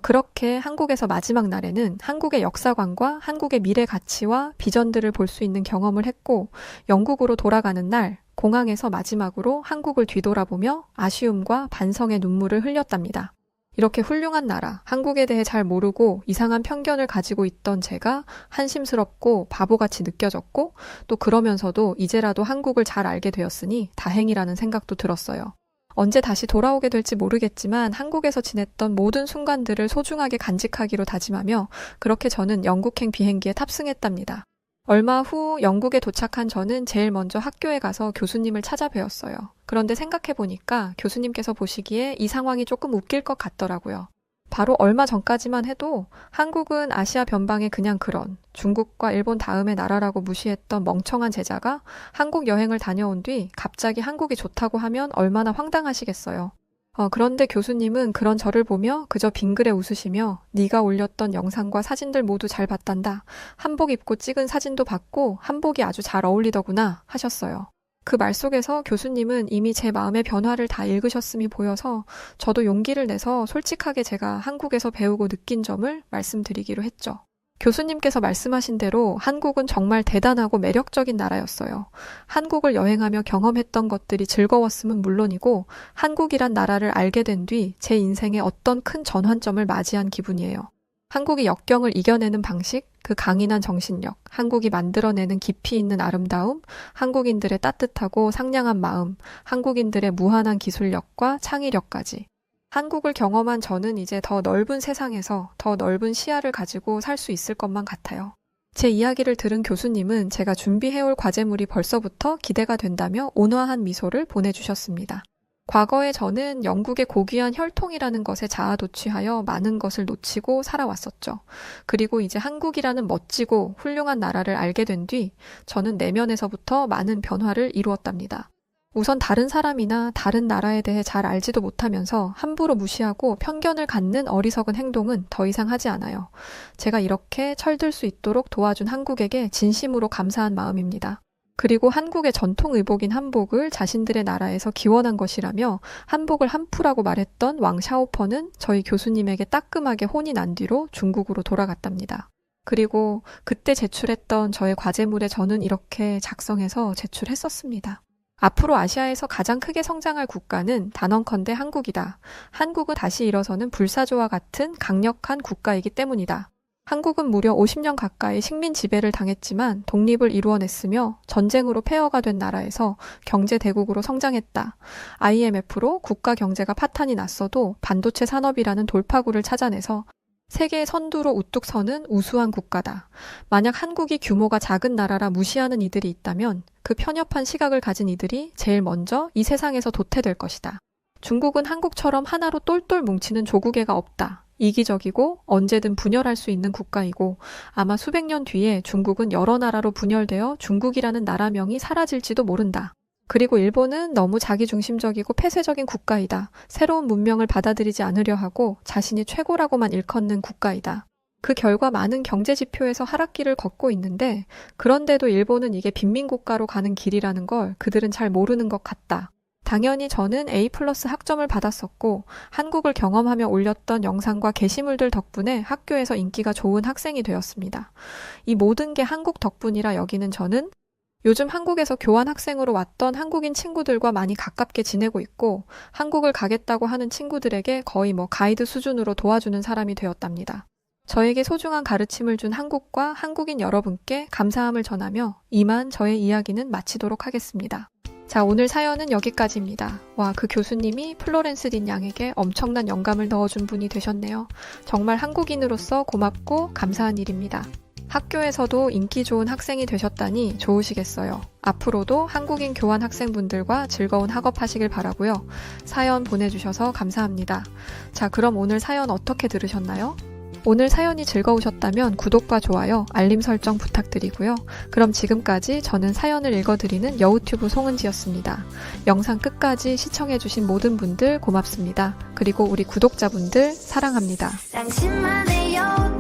그렇게 한국에서 마지막 날에는 한국의 역사관과 한국의 미래 가치와 비전들을 볼 수 있는 경험을 했고 영국으로 돌아가는 날 공항에서 마지막으로 한국을 뒤돌아보며 아쉬움과 반성의 눈물을 흘렸답니다. 이렇게 훌륭한 나라, 한국에 대해 잘 모르고 이상한 편견을 가지고 있던 제가 한심스럽고 바보같이 느껴졌고 또 그러면서도 이제라도 한국을 잘 알게 되었으니 다행이라는 생각도 들었어요. 언제 다시 돌아오게 될지 모르겠지만 한국에서 지냈던 모든 순간들을 소중하게 간직하기로 다짐하며 그렇게 저는 영국행 비행기에 탑승했답니다. 얼마 후 영국에 도착한 저는 제일 먼저 학교에 가서 교수님을 찾아뵈었어요. 그런데 생각해보니까 교수님께서 보시기에 이 상황이 조금 웃길 것 같더라고요. 바로 얼마 전까지만 해도 한국은 아시아 변방의 그냥 그런 중국과 일본 다음의 나라라고 무시했던 멍청한 제자가 한국 여행을 다녀온 뒤 갑자기 한국이 좋다고 하면 얼마나 황당하시겠어요. 그런데 교수님은 그런 저를 보며 그저 빙그레 웃으시며 네가 올렸던 영상과 사진들 모두 잘 봤단다. 한복 입고 찍은 사진도 봤고 한복이 아주 잘 어울리더구나 하셨어요. 그 말 속에서 교수님은 이미 제 마음의 변화를 다 읽으셨음이 보여서 저도 용기를 내서 솔직하게 제가 한국에서 배우고 느낀 점을 말씀드리기로 했죠. 교수님께서 말씀하신 대로 한국은 정말 대단하고 매력적인 나라였어요. 한국을 여행하며 경험했던 것들이 즐거웠음은 물론이고 한국이란 나라를 알게 된 뒤 제 인생에 어떤 큰 전환점을 맞이한 기분이에요. 한국이 역경을 이겨내는 방식, 그 강인한 정신력, 한국이 만들어내는 깊이 있는 아름다움, 한국인들의 따뜻하고 상냥한 마음, 한국인들의 무한한 기술력과 창의력까지. 한국을 경험한 저는 이제 더 넓은 세상에서 더 넓은 시야를 가지고 살 수 있을 것만 같아요. 제 이야기를 들은 교수님은 제가 준비해올 과제물이 벌써부터 기대가 된다며 온화한 미소를 보내주셨습니다. 과거에 저는 영국의 고귀한 혈통이라는 것에 자아도취하여 많은 것을 놓치고 살아왔었죠. 그리고 이제 한국이라는 멋지고 훌륭한 나라를 알게 된 뒤 저는 내면에서부터 많은 변화를 이루었답니다. 우선 다른 사람이나 다른 나라에 대해 잘 알지도 못하면서 함부로 무시하고 편견을 갖는 어리석은 행동은 더 이상 하지 않아요. 제가 이렇게 철들 수 있도록 도와준 한국에게 진심으로 감사한 마음입니다. 그리고 한국의 전통 의복인 한복을 자신들의 나라에서 기원한 것이라며 한복을 한푸라고 말했던 왕 샤오퍼는 저희 교수님에게 따끔하게 혼이 난 뒤로 중국으로 돌아갔답니다. 그리고 그때 제출했던 저의 과제물에 저는 이렇게 작성해서 제출했었습니다. 앞으로 아시아에서 가장 크게 성장할 국가는 단언컨대 한국이다. 한국은 다시 일어서는 불사조와 같은 강력한 국가이기 때문이다. 한국은 무려 50년 가까이 식민 지배를 당했지만 독립을 이루어냈으며 전쟁으로 폐허가 된 나라에서 경제 대국으로 성장했다. IMF로 국가 경제가 파탄이 났어도 반도체 산업이라는 돌파구를 찾아내서 세계 선두로 우뚝 서는 우수한 국가다. 만약 한국이 규모가 작은 나라라 무시하는 이들이 있다면 그 편협한 시각을 가진 이들이 제일 먼저 이 세상에서 도태될 것이다. 중국은 한국처럼 하나로 똘똘 뭉치는 조국애가 없다. 이기적이고 언제든 분열할 수 있는 국가이고 아마 수백 년 뒤에 중국은 여러 나라로 분열되어 중국이라는 나라명이 사라질지도 모른다. 그리고 일본은 너무 자기중심적이고 폐쇄적인 국가이다. 새로운 문명을 받아들이지 않으려 하고 자신이 최고라고만 일컫는 국가이다. 그 결과 많은 경제 지표에서 하락기를 걷고 있는데 그런데도 일본은 이게 빈민국가로 가는 길이라는 걸 그들은 잘 모르는 것 같다. 당연히 저는 A+ 학점을 받았었고 한국을 경험하며 올렸던 영상과 게시물들 덕분에 학교에서 인기가 좋은 학생이 되었습니다. 이 모든 게 한국 덕분이라 여기는 저는 요즘 한국에서 교환 학생으로 왔던 한국인 친구들과 많이 가깝게 지내고 있고 한국을 가겠다고 하는 친구들에게 거의 가이드 수준으로 도와주는 사람이 되었답니다. 저에게 소중한 가르침을 준 한국과 한국인 여러분께 감사함을 전하며 이만 저의 이야기는 마치도록 하겠습니다. 자, 오늘 사연은 여기까지입니다. 와, 그 교수님이 플로렌스 딘 양에게 엄청난 영감을 넣어준 분이 되셨네요. 정말 한국인으로서 고맙고 감사한 일입니다. 학교에서도 인기 좋은 학생이 되셨다니 좋으시겠어요. 앞으로도 한국인 교환 학생분들과 즐거운 학업하시길 바라고요. 사연 보내주셔서 감사합니다. 자, 그럼 오늘 사연 어떻게 들으셨나요? 오늘 사연이 즐거우셨다면 구독과 좋아요, 알림 설정 부탁드리고요. 그럼 지금까지 저는 사연을 읽어드리는 여우튜브 송은지였습니다. 영상 끝까지 시청해주신 모든 분들 고맙습니다. 그리고 우리 구독자분들 사랑합니다. 당신만의 여우